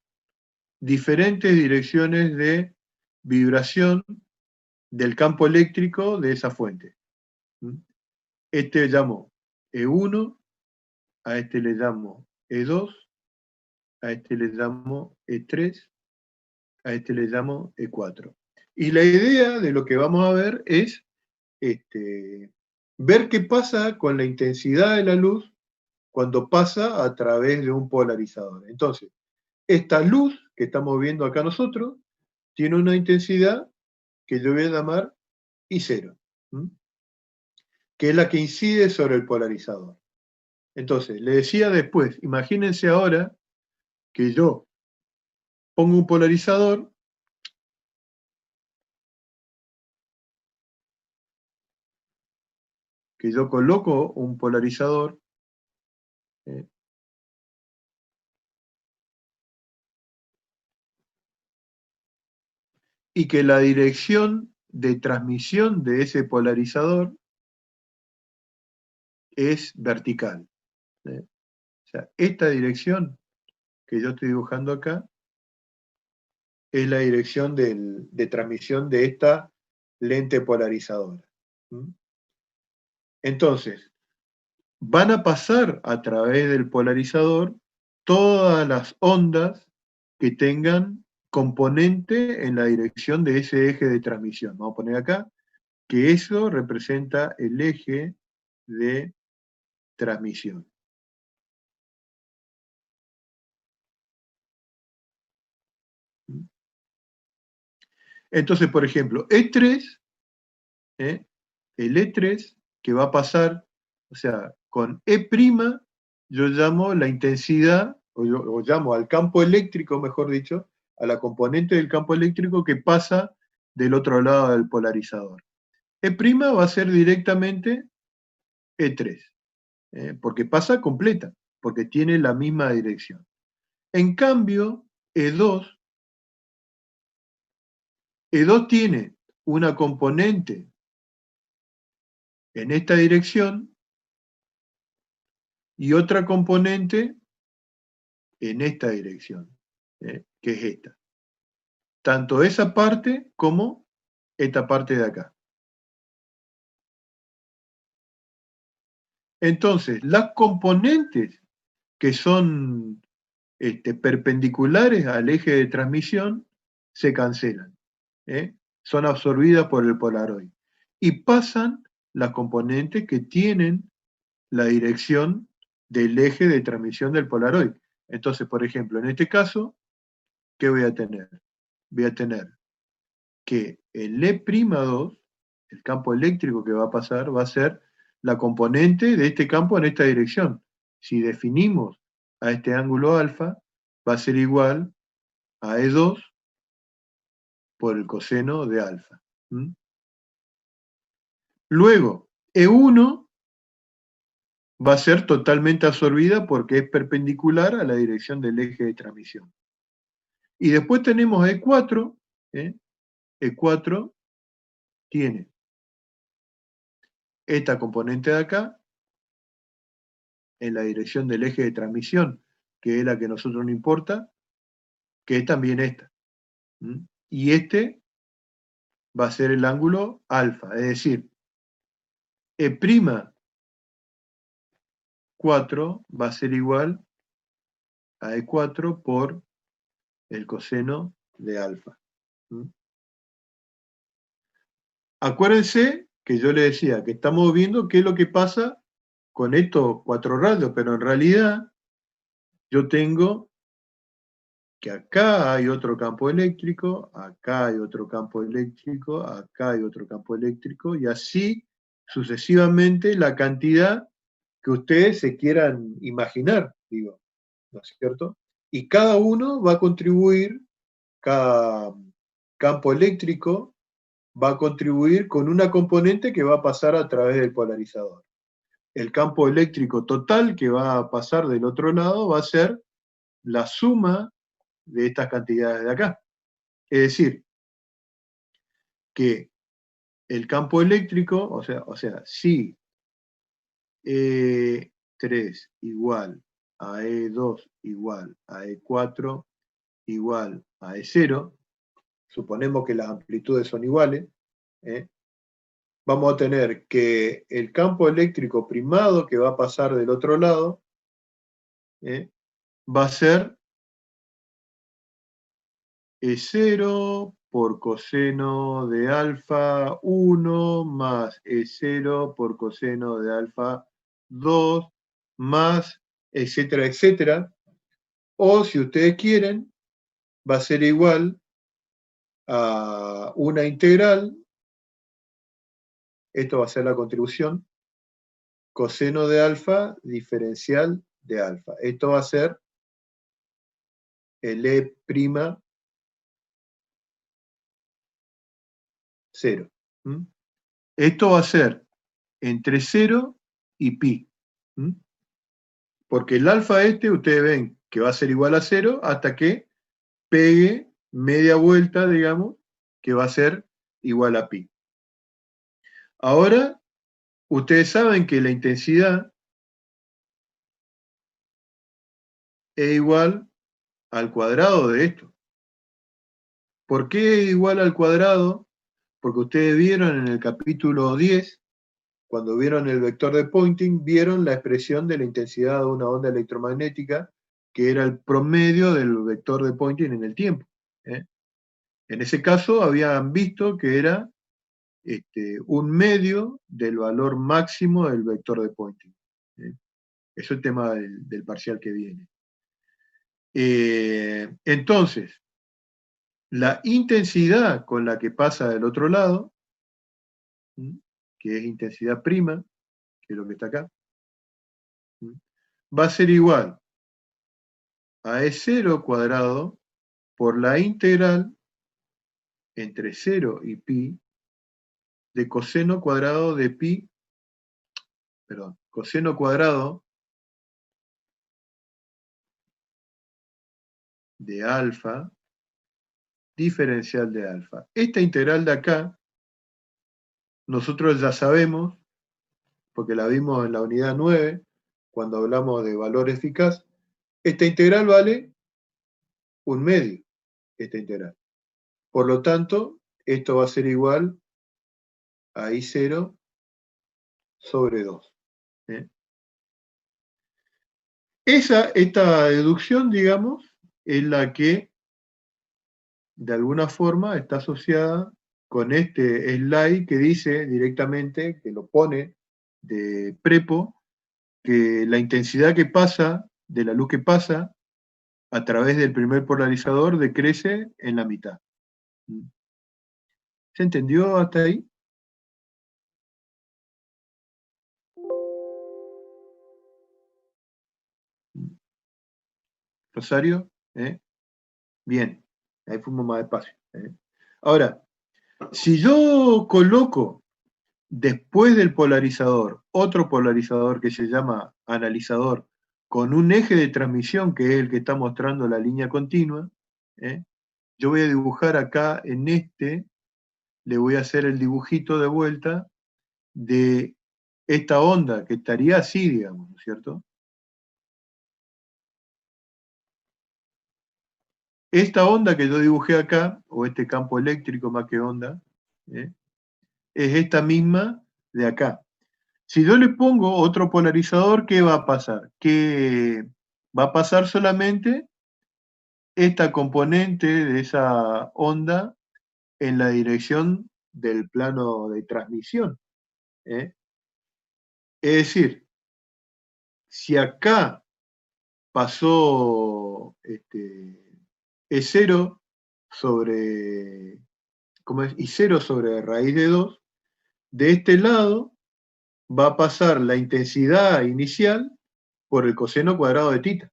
diferentes direcciones de vibración del campo eléctrico de esa fuente. Este le llamo E1, a este le llamo E2, a este le llamo E3, a este le llamo E4. Y la idea de lo que vamos a ver es ver qué pasa con la intensidad de la luz cuando pasa a través de un polarizador. Entonces, esta luz que estamos viendo acá nosotros tiene una intensidad que yo voy a llamar I0, que es la que incide sobre el polarizador. Entonces, le decía después, imagínense ahora que yo pongo un polarizador, que yo coloco un polarizador, eh, y que la dirección de transmisión de ese polarizador es vertical. O sea, esta dirección que yo estoy dibujando acá es la dirección de transmisión de esta lente polarizadora. Entonces, van a pasar a través del polarizador todas las ondas que tengan componente en la dirección de ese eje de transmisión. Vamos a poner acá que eso representa el eje de transmisión. Entonces, por ejemplo, E3, el E3 que va a pasar, o sea, con E', yo llamo la intensidad, o llamo al campo eléctrico, mejor dicho, a la componente del campo eléctrico que pasa del otro lado del polarizador. E' va a ser directamente E3, porque pasa completa, porque tiene la misma dirección. En cambio, E2, E2 tiene una componente en esta dirección y otra componente en esta dirección, que es esta. Tanto esa parte como esta parte de acá. Entonces, las componentes que son perpendiculares al eje de transmisión se cancelan. Son absorbidas por el polaroid. Y pasan las componentes que tienen la dirección del eje de transmisión del polaroid. Entonces, por ejemplo, en este caso, ¿qué voy a tener? Voy a tener que el E'2, el campo eléctrico que va a pasar, va a ser la componente de este campo en esta dirección. Si definimos a este ángulo alfa, va a ser igual a E2 por el coseno de alfa. Luego, E1 va a ser totalmente absorbida porque es perpendicular a la dirección del eje de transmisión. Y después tenemos E4, E4 tiene esta componente de acá en la dirección del eje de transmisión, que es la que a nosotros nos importa, que es también esta. Y este va a ser el ángulo alfa, es decir, E'4 va a ser igual a E4 por el coseno de alfa. Acuérdense que yo le decía que estamos viendo qué es lo que pasa con estos 4 radios, pero en realidad yo tengo que acá hay otro campo eléctrico, acá hay otro campo eléctrico, acá hay otro campo eléctrico, y así sucesivamente la cantidad que ustedes se quieran imaginar, digo, ¿no es cierto? Y cada uno va a contribuir, cada campo eléctrico va a contribuir con una componente que va a pasar a través del polarizador. El campo eléctrico total que va a pasar del otro lado va a ser la suma de estas cantidades de acá. Es decir, que el campo eléctrico, o sea, si E3 igual a E2 igual a E4 igual a E0, suponemos que las amplitudes son iguales, vamos a tener que el campo eléctrico primado que va a pasar del otro lado va a ser E0 por coseno de alfa 1 más E0 por coseno de alfa 2 más etcétera, etcétera. O si ustedes quieren, va a ser igual a una integral, esto va a ser la contribución, coseno de alfa diferencial de alfa. Esto va a ser el E'0. Esto va a ser entre 0 y pi. Porque el alfa ustedes ven que va a ser igual a 0 hasta que pegue media vuelta, digamos, que va a ser igual a pi. Ahora, ustedes saben que la intensidad es igual al cuadrado de esto. ¿Por qué es igual al cuadrado? Porque ustedes vieron en el capítulo 10, cuando vieron el vector de Poynting, vieron la expresión de la intensidad de una onda electromagnética, que era el promedio del vector de Poynting en el tiempo. En ese caso habían visto que era un medio del valor máximo del vector de Poynting. Eso es el tema del parcial que viene. Entonces, la intensidad con la que pasa del otro lado, que es intensidad prima, que es lo que está acá, va a ser igual a E0 cuadrado por la integral entre 0 y pi de coseno cuadrado de pi, perdón, coseno cuadrado de alfa diferencial de alfa. Esta integral de acá, nosotros ya sabemos, porque la vimos en la unidad 9, cuando hablamos de valor eficaz, esta integral vale un medio, esta integral. Por lo tanto, esto va a ser igual a I0 sobre 2. Esta deducción, digamos, es la que de alguna forma está asociada con este slide que dice directamente, que lo pone de prepo, que la intensidad que pasa, de la luz que pasa, a través del primer polarizador decrece en la mitad. ¿Se entendió hasta ahí? Rosario, bien, ahí fuimos más despacio. Ahora, si yo coloco después del polarizador otro polarizador que se llama analizador, con un eje de transmisión que es el que está mostrando la línea continua, yo voy a dibujar acá en le voy a hacer el dibujito de vuelta de esta onda, que estaría así, digamos, ¿no es cierto? Esta onda que yo dibujé acá, o este campo eléctrico más que onda, es esta misma de acá. Si yo le pongo otro polarizador, ¿qué va a pasar? Que va a pasar solamente esta componente de esa onda en la dirección del plano de transmisión. Es decir, si acá pasó E0 sobre, ¿cómo es? I0 sobre raíz de 2, de este lado va a pasar la intensidad inicial por el coseno cuadrado de tita.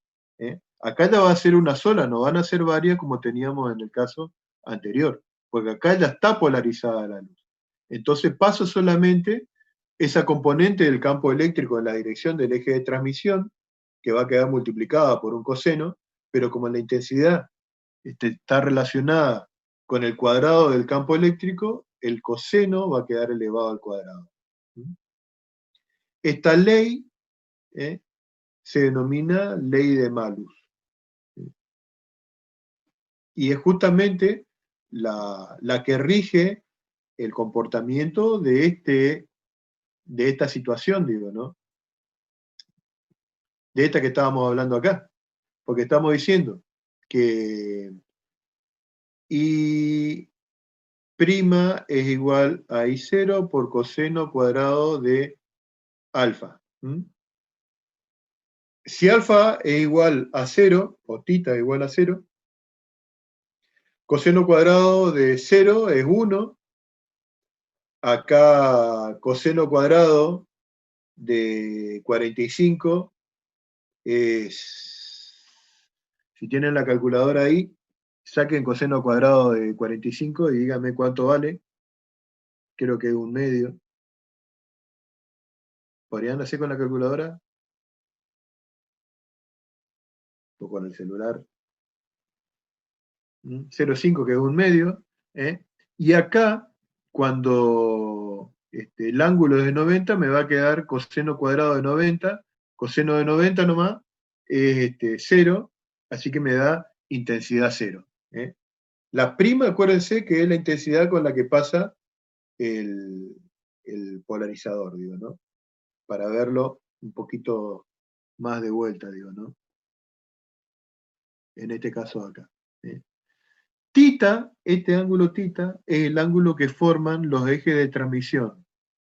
Acá ya va a ser una sola, no van a ser varias como teníamos en el caso anterior, porque acá ya está polarizada la luz. Entonces paso solamente esa componente del campo eléctrico en la dirección del eje de transmisión, que va a quedar multiplicada por un coseno, pero como la intensidad está relacionada con el cuadrado del campo eléctrico, el coseno va a quedar elevado al cuadrado. Esta ley se denomina ley de Malus. Y es justamente la que rige el comportamiento de esta situación, digo, ¿no? De esta que estábamos hablando acá. Porque estamos diciendo que Y prima es igual a I0 por coseno cuadrado de alfa. Si alfa es igual a 0, o tita es igual a 0, coseno cuadrado de 0 es 1. Acá coseno cuadrado de 45 es, si tienen la calculadora ahí, saquen coseno cuadrado de 45 y díganme cuánto vale. Creo que es 1/2. ¿Podrían hacer con la calculadora? O con el celular. 0,5 que es 1/2. Y acá, cuando el ángulo es de 90, me va a quedar coseno cuadrado de 90. Coseno de 90 nomás es 0, así que me da intensidad 0. La prima, acuérdense que es la intensidad con la que pasa el, el polarizador, digo, ¿no? Para verlo un poquito más de vuelta, digo, ¿no? En este caso acá. Tita, este ángulo tita, es el ángulo que forman los ejes de transmisión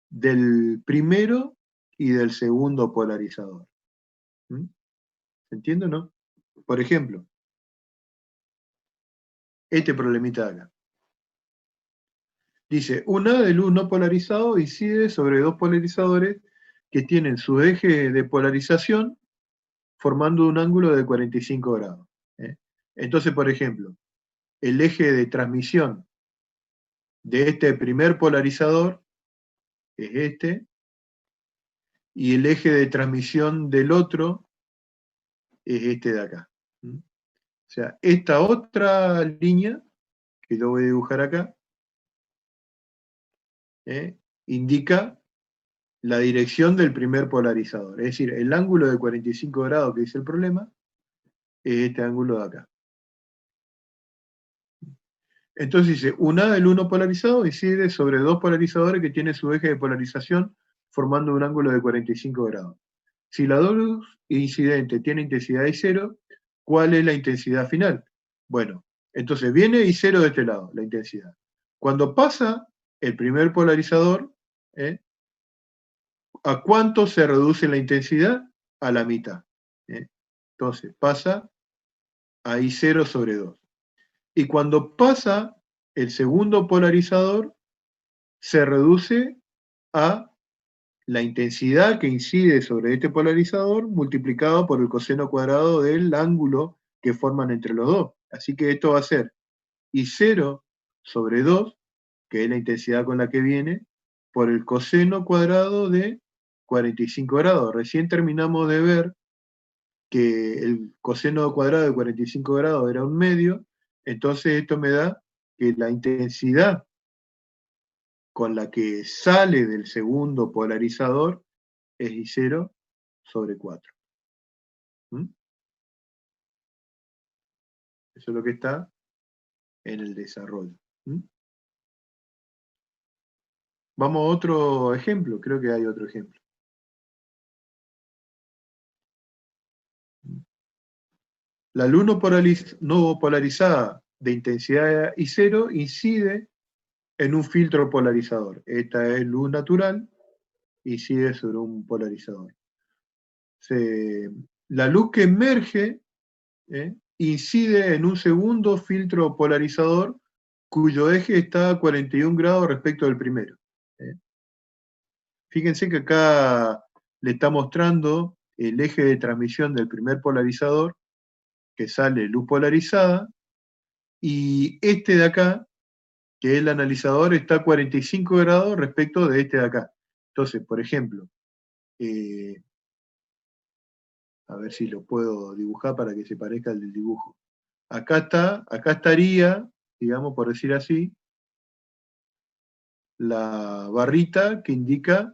del primero y del segundo polarizador. ¿Se entiende o no? Por ejemplo, este problemita de acá. Dice, una de luz no polarizado incide sobre dos polarizadores que tienen su eje de polarización formando un ángulo de 45 grados. Entonces, por ejemplo, el eje de transmisión de este primer polarizador es este, y el eje de transmisión del otro es este de acá. O sea, esta otra línea, que lo voy a dibujar acá, indica la dirección del primer polarizador. Es decir, el ángulo de 45 grados que dice el problema es este ángulo de acá. Entonces dice, una del uno polarizado incide sobre dos polarizadores que tienen su eje de polarización formando un ángulo de 45 grados. Si la luz incidente tiene intensidad I0, ¿cuál es la intensidad final? Bueno, entonces viene I0 de este lado, la intensidad. Cuando pasa el primer polarizador, ¿a cuánto se reduce la intensidad? A la mitad. Entonces pasa a I0 sobre 2. Y cuando pasa el segundo polarizador, se reduce a la intensidad que incide sobre este polarizador multiplicado por el coseno cuadrado del ángulo que forman entre los dos. Así que esto va a ser I0 sobre 2, que es la intensidad con la que viene, por el coseno cuadrado de 45 grados. Recién terminamos de ver que el coseno cuadrado de 45 grados era 1/2, entonces esto me da que la intensidad con la que sale del segundo polarizador es I0 sobre 4. Eso es lo que está en el desarrollo. Vamos a otro ejemplo, creo que hay otro ejemplo. La luz no polarizada de intensidad I0 incide en un filtro polarizador. Esta es luz natural, incide sobre un polarizador. La luz que emerge incide en un segundo filtro polarizador cuyo eje está a 41 grados respecto del primero. Fíjense que acá le está mostrando el eje de transmisión del primer polarizador, que sale luz polarizada, y este de acá, que es el analizador, está a 45 grados respecto de este de acá. Entonces, por ejemplo, a ver si lo puedo dibujar para que se parezca al del dibujo. Acá estaría, digamos, por decir así, la barrita que indica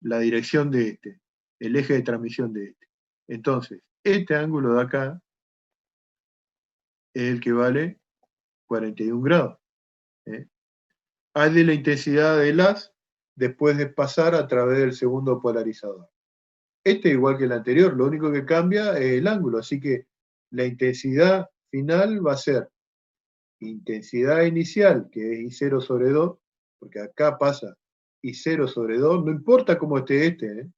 la dirección de este, el eje de transmisión de este. Entonces, este ángulo de acá es el que vale 41 grados. Hay de la intensidad del haz después de pasar a través del segundo polarizador. Este, igual que el anterior, lo único que cambia es el ángulo, así que la intensidad final va a ser intensidad inicial, que es I0 sobre 2, porque acá pasa I0 sobre 2, no importa cómo esté este,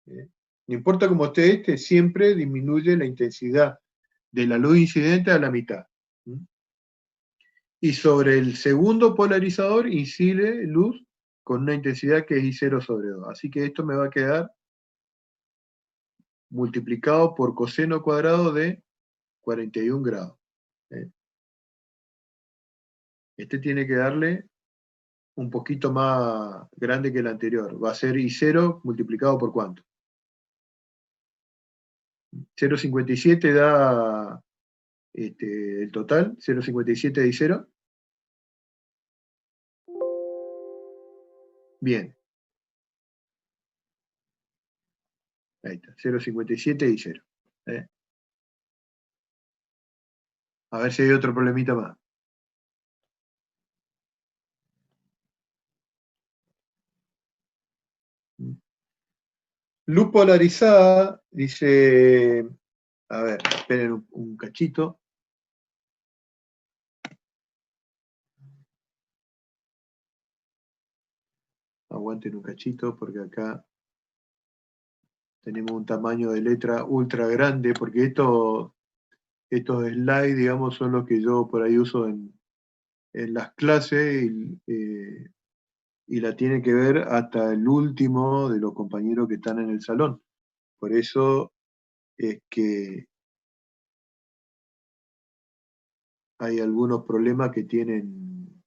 no importa cómo esté este, siempre disminuye la intensidad de la luz incidente a la mitad. Y sobre el segundo polarizador incide luz con una intensidad que es I0 sobre 2. Así que esto me va a quedar multiplicado por coseno cuadrado de 41 grados. Este tiene que darle un poquito más grande que el anterior. Va a ser I0 multiplicado por ¿cuánto? 0,57 da el total, 0,57 de I0. Bien. Ahí está, 0,57 y 0. A ver si hay otro problemita más. Luz polarizada, dice, a ver, esperen un cachito. Aguanten un cachito porque acá tenemos un tamaño de letra ultra grande, porque estos slides, digamos, son los que yo por ahí uso en las clases y la tienen que ver hasta el último de los compañeros que están en el salón. Por eso es que hay algunos problemas que tienen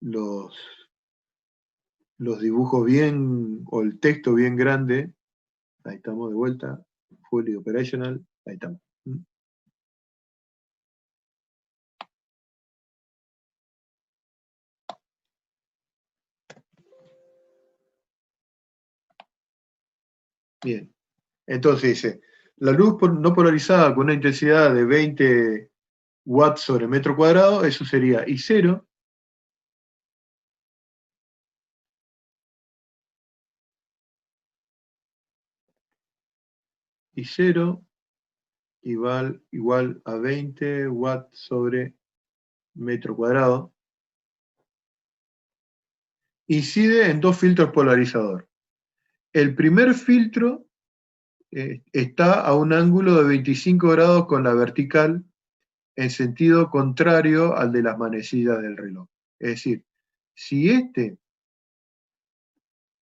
los dibujos bien, o el texto bien grande. Ahí estamos de vuelta, fully operational, ahí estamos. Bien, entonces dice, la luz no polarizada con una intensidad de 20 watts sobre metro cuadrado, eso sería I0 igual a 20 watts sobre metro cuadrado. Incide en dos filtros polarizador. El primer filtro está a un ángulo de 25 grados con la vertical en sentido contrario al de las manecillas del reloj. Es decir, si este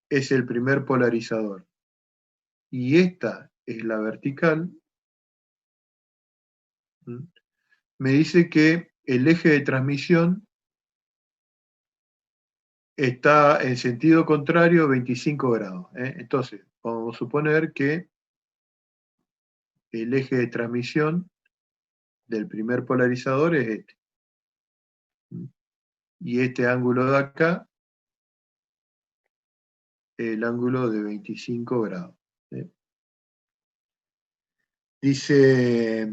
es el primer polarizador y esta es la vertical, me dice que el eje de transmisión está en sentido contrario 25 grados. Entonces, vamos a suponer que el eje de transmisión del primer polarizador es este. Y este ángulo de acá, el ángulo de 25 grados. Dice,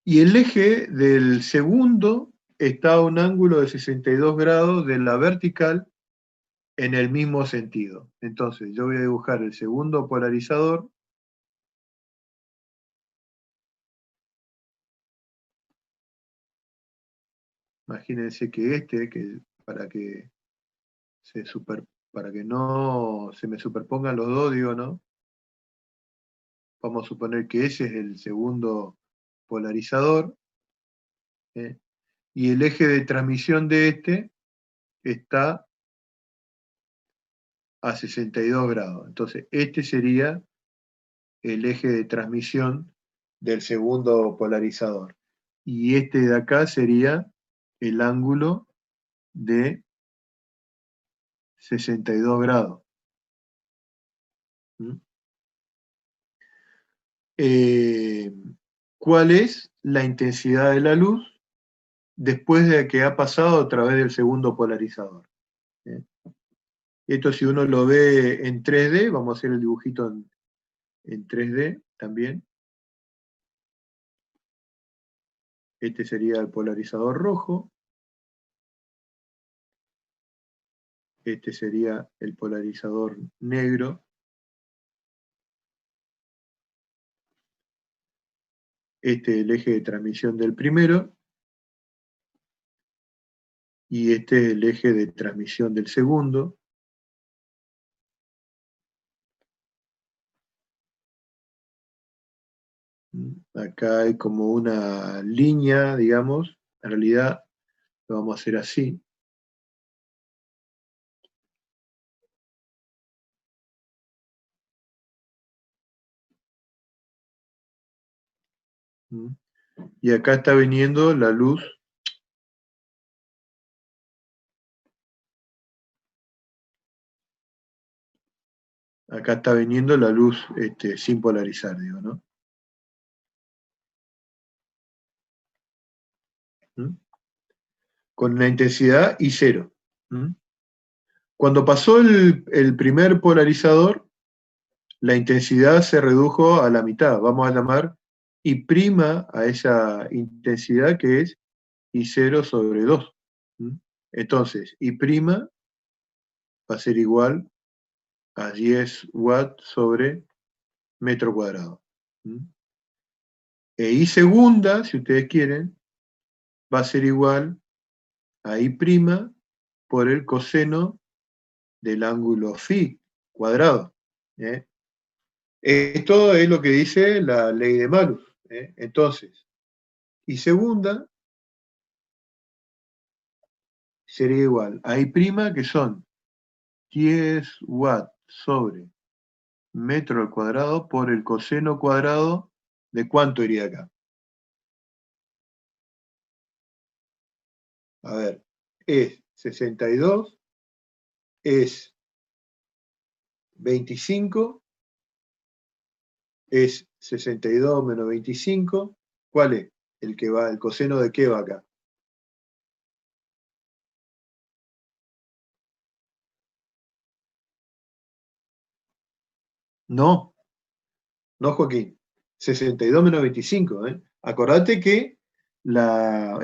y el eje del segundo está a un ángulo de 62 grados de la vertical en el mismo sentido. Entonces, yo voy a dibujar el segundo polarizador. Imagínense que para que no se me superpongan los dos, digo, ¿no? Vamos a suponer que ese es el segundo polarizador, y el eje de transmisión de este está a 62 grados. Entonces, este sería el eje de transmisión del segundo polarizador. Y este de acá sería el ángulo de 62 grados. ¿Cuál es la intensidad de la luz después de que ha pasado a través del segundo polarizador? Esto si uno lo ve en 3D, vamos a hacer el dibujito en 3D también. Este sería el polarizador rojo. Este sería el polarizador negro. este es el eje de transmisión del primero, y este es el eje de transmisión del segundo. Acá hay como una línea, digamos, en realidad lo vamos a hacer así. Y acá está viniendo la luz. Acá está viniendo la luz sin polarizar, digo, ¿no? Con la intensidad I0. Cuando pasó el primer polarizador, la intensidad se redujo a la mitad. Vamos a llamar I' a esa intensidad que es I0 sobre 2. Entonces, I' va a ser igual a 10 watts sobre metro cuadrado. E I segunda, si ustedes quieren, va a ser igual a I' por el coseno del ángulo φ cuadrado. Esto es lo que dice la ley de Malus. Entonces, I segunda sería igual a I', que son 10 watts sobre metro al cuadrado por el coseno cuadrado de ¿cuánto iría acá? A ver, es 62, es 25, es 62 menos 25. ¿Cuál es? El que va, el coseno de qué va acá. No, no, Joaquín. 62 menos 25. Acordate que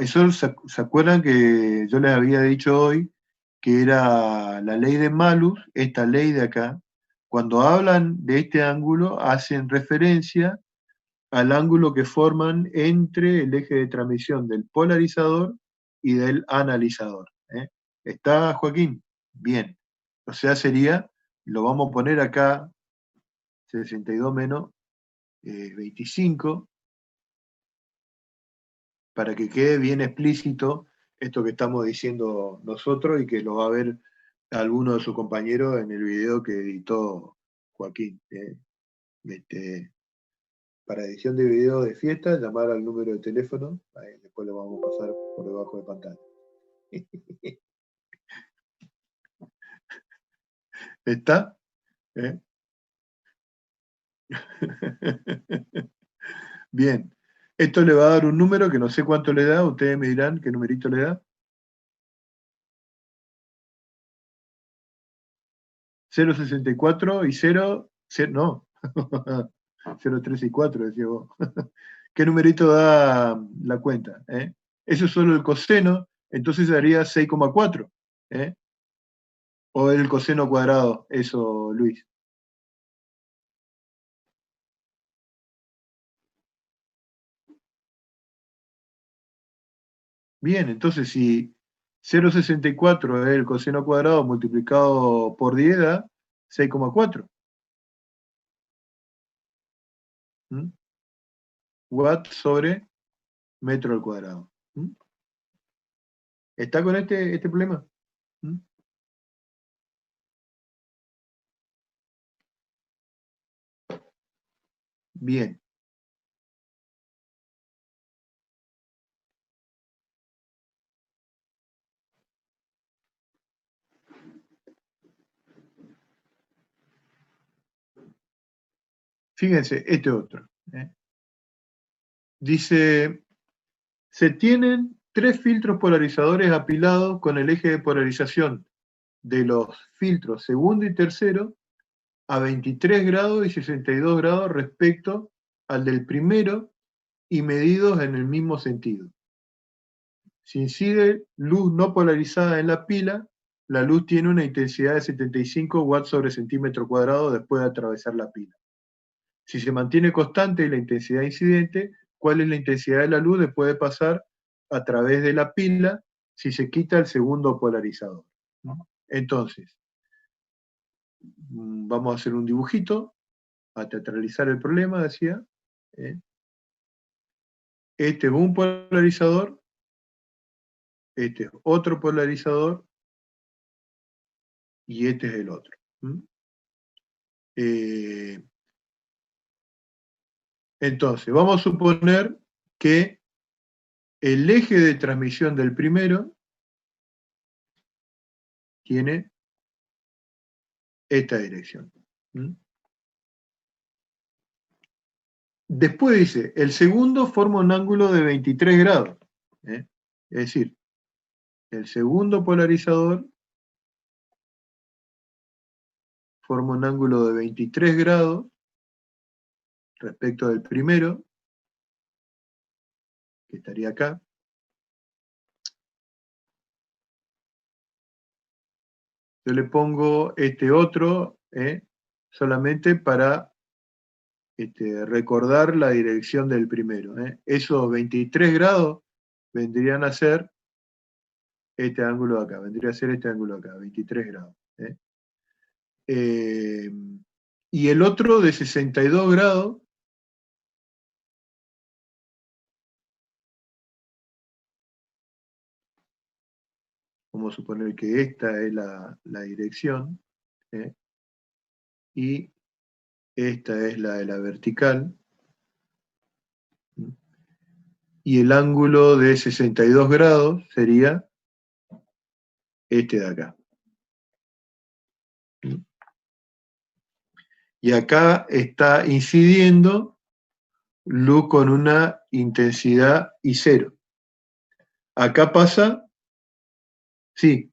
eso se acuerdan que yo les había dicho hoy que era la ley de Malus, esta ley de acá. Cuando hablan de este ángulo, hacen referencia al ángulo que forman entre el eje de transmisión del polarizador y del analizador. ¿Está, Joaquín? Bien. O sea, sería, lo vamos a poner acá, 62 menos 25, para que quede bien explícito esto que estamos diciendo nosotros y que lo va a ver alguno de sus compañeros en el video que editó Joaquín. Para edición de video de fiesta, llamar al número de teléfono, ahí después lo vamos a pasar por debajo de pantalla. ¿Está? Bien. Esto le va a dar un número que no sé cuánto le da, ustedes me dirán qué numerito le da. 0,64 y 0, no, 0,3 y 4, decía vos. ¿Qué numerito da la cuenta? Eso es solo el coseno, entonces daría 6,4. ¿O el coseno cuadrado? Eso, Luis. Bien, entonces si 0,64 es el coseno cuadrado multiplicado por 10 da 6,4. Watt sobre metro al cuadrado. ¿Está con este problema? Bien. Fíjense, este otro. Dice, se tienen 3 filtros polarizadores apilados con el eje de polarización de los filtros segundo y tercero a 23 grados y 62 grados respecto al del primero y medidos en el mismo sentido. Si incide luz no polarizada en la pila, la luz tiene una intensidad de 75 watts sobre centímetro cuadrado después de atravesar la pila. Si se mantiene constante la intensidad incidente, cuál es la intensidad de la luz después de pasar a través de la pila si se quita el segundo polarizador, ¿no? Entonces, vamos a hacer un dibujito a teatralizar el problema, decía. Este es un polarizador, este es otro polarizador, y este es el otro. Entonces, vamos a suponer que el eje de transmisión del primero tiene esta dirección. Después dice, el segundo forma un ángulo de 23 grados. Es decir, el segundo polarizador forma un ángulo de 23 grados respecto del primero, que estaría acá. Yo le pongo este otro, solamente para recordar la dirección del primero. Esos 23 grados vendrían a ser este ángulo de acá, vendría a ser este ángulo de acá, 23 grados. Y el otro de 62 grados, vamos a suponer que esta es la dirección, y esta es la de la vertical, y el ángulo de 62 grados sería este de acá. Y acá está incidiendo luz con una intensidad I0. Acá pasa, sí,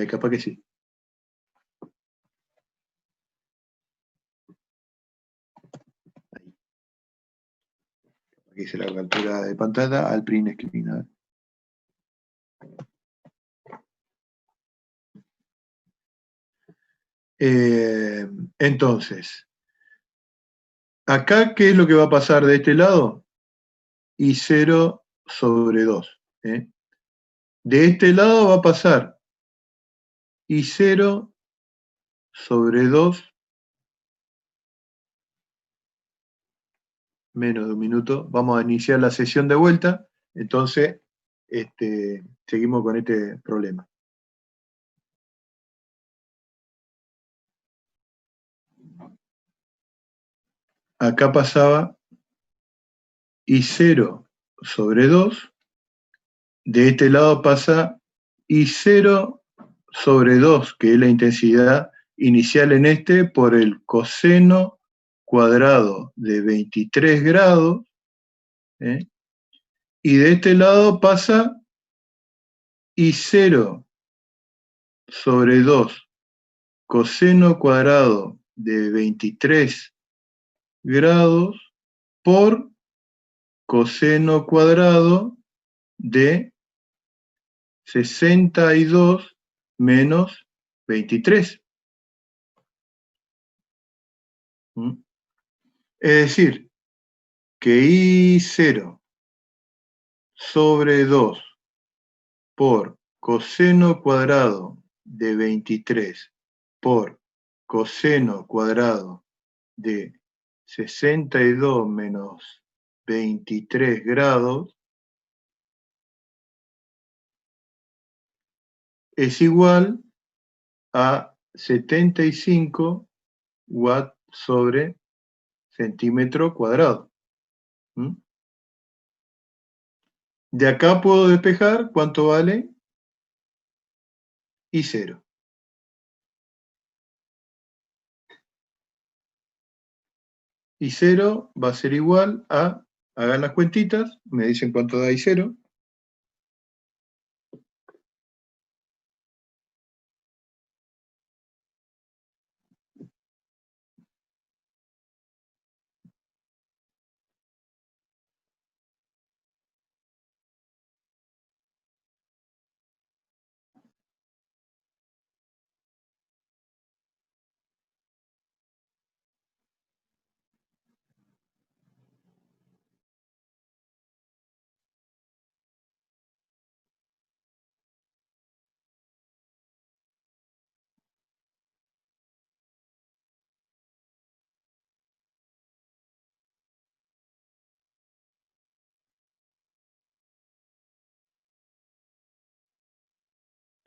capaz que sí. Aquí hice la captura de pantalla al print screen. Entonces, acá, ¿qué es lo que va a pasar de este lado? I0 sobre 2. De este lado va a pasar I0 sobre 2 menos de un minuto. Vamos a iniciar la sesión de vuelta. Entonces, seguimos con este problema. Acá pasaba I0 sobre 2. De este lado pasa I0 sobre 2, que es la intensidad inicial en este, por el coseno cuadrado de 23 grados. Y de este lado pasa I0 sobre 2 coseno cuadrado de 23 grados por coseno cuadrado de 62 menos 23. Es decir, que I0 sobre 2 por coseno cuadrado de 23 por coseno cuadrado de 62 menos 23 grados es igual a 75 watts sobre centímetro cuadrado. De acá puedo despejar cuánto vale I0. I0 va a ser igual a, hagan las cuentitas, me dicen cuánto da I0.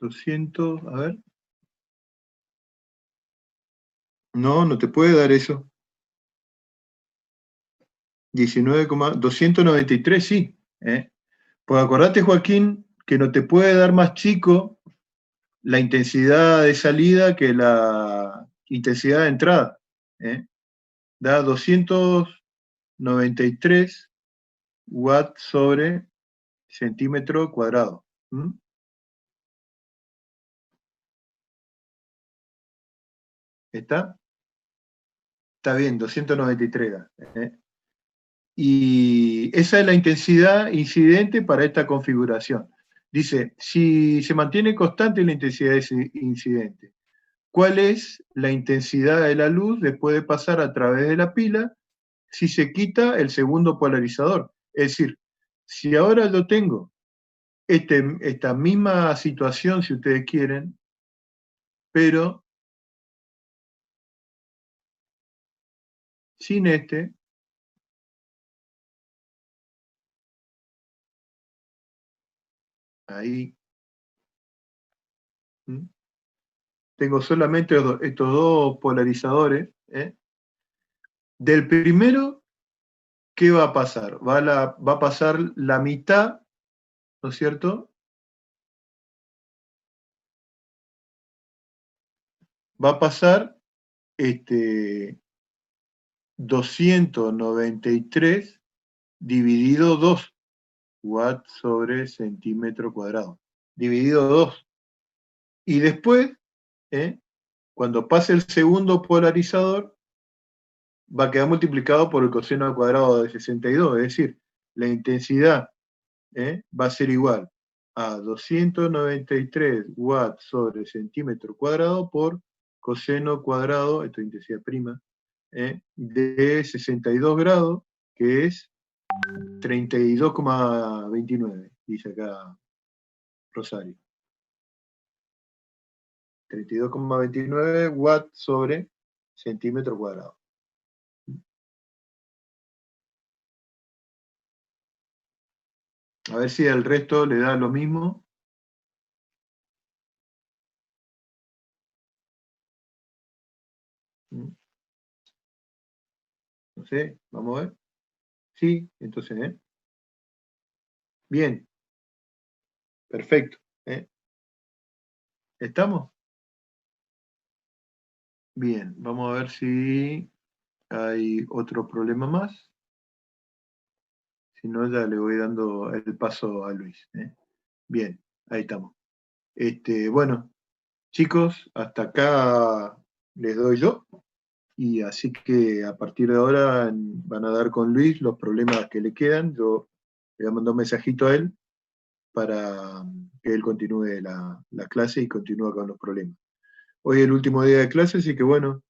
200, a ver. No, no te puede dar eso. 293, sí. Pues acordate, Joaquín, que no te puede dar más chico la intensidad de salida que la intensidad de entrada. Da 293 watts sobre centímetro cuadrado. ¿Está? Está bien, 293. Y esa es la intensidad incidente para esta configuración. Dice, si se mantiene constante la intensidad de ese incidente, ¿cuál es la intensidad de la luz después de pasar a través de la pila si se quita el segundo polarizador? Es decir, si ahora yo tengo esta misma situación, si ustedes quieren, pero sin ahí, tengo solamente estos dos polarizadores. Del primero, ¿qué va a pasar? Va a pasar la mitad, ¿no es cierto? Va a pasar 293 dividido 2 watts sobre centímetro cuadrado. Dividido 2. Y después, cuando pase el segundo polarizador, va a quedar multiplicado por el coseno al cuadrado de 62. Es decir, la intensidad va a ser igual a 293 watts sobre centímetro cuadrado por coseno cuadrado, esto es intensidad prima, de 62 grados, que es 32,29, dice acá Rosario. 32,29 watts sobre centímetro cuadrado. A ver si el resto le da lo mismo. No sé, vamos a ver. Sí, entonces, bien, perfecto. ¿Estamos? Bien, vamos a ver si hay otro problema más. Si no, ya le voy dando el paso a Luis. Bien, ahí estamos. Bueno, chicos, hasta acá les doy yo. Y así que a partir de ahora van a dar con Luis los problemas que le quedan. Yo le voy a mandar un mensajito a él para que él continúe la clase y continúe con los problemas. Hoy es el último día de clase, así que bueno,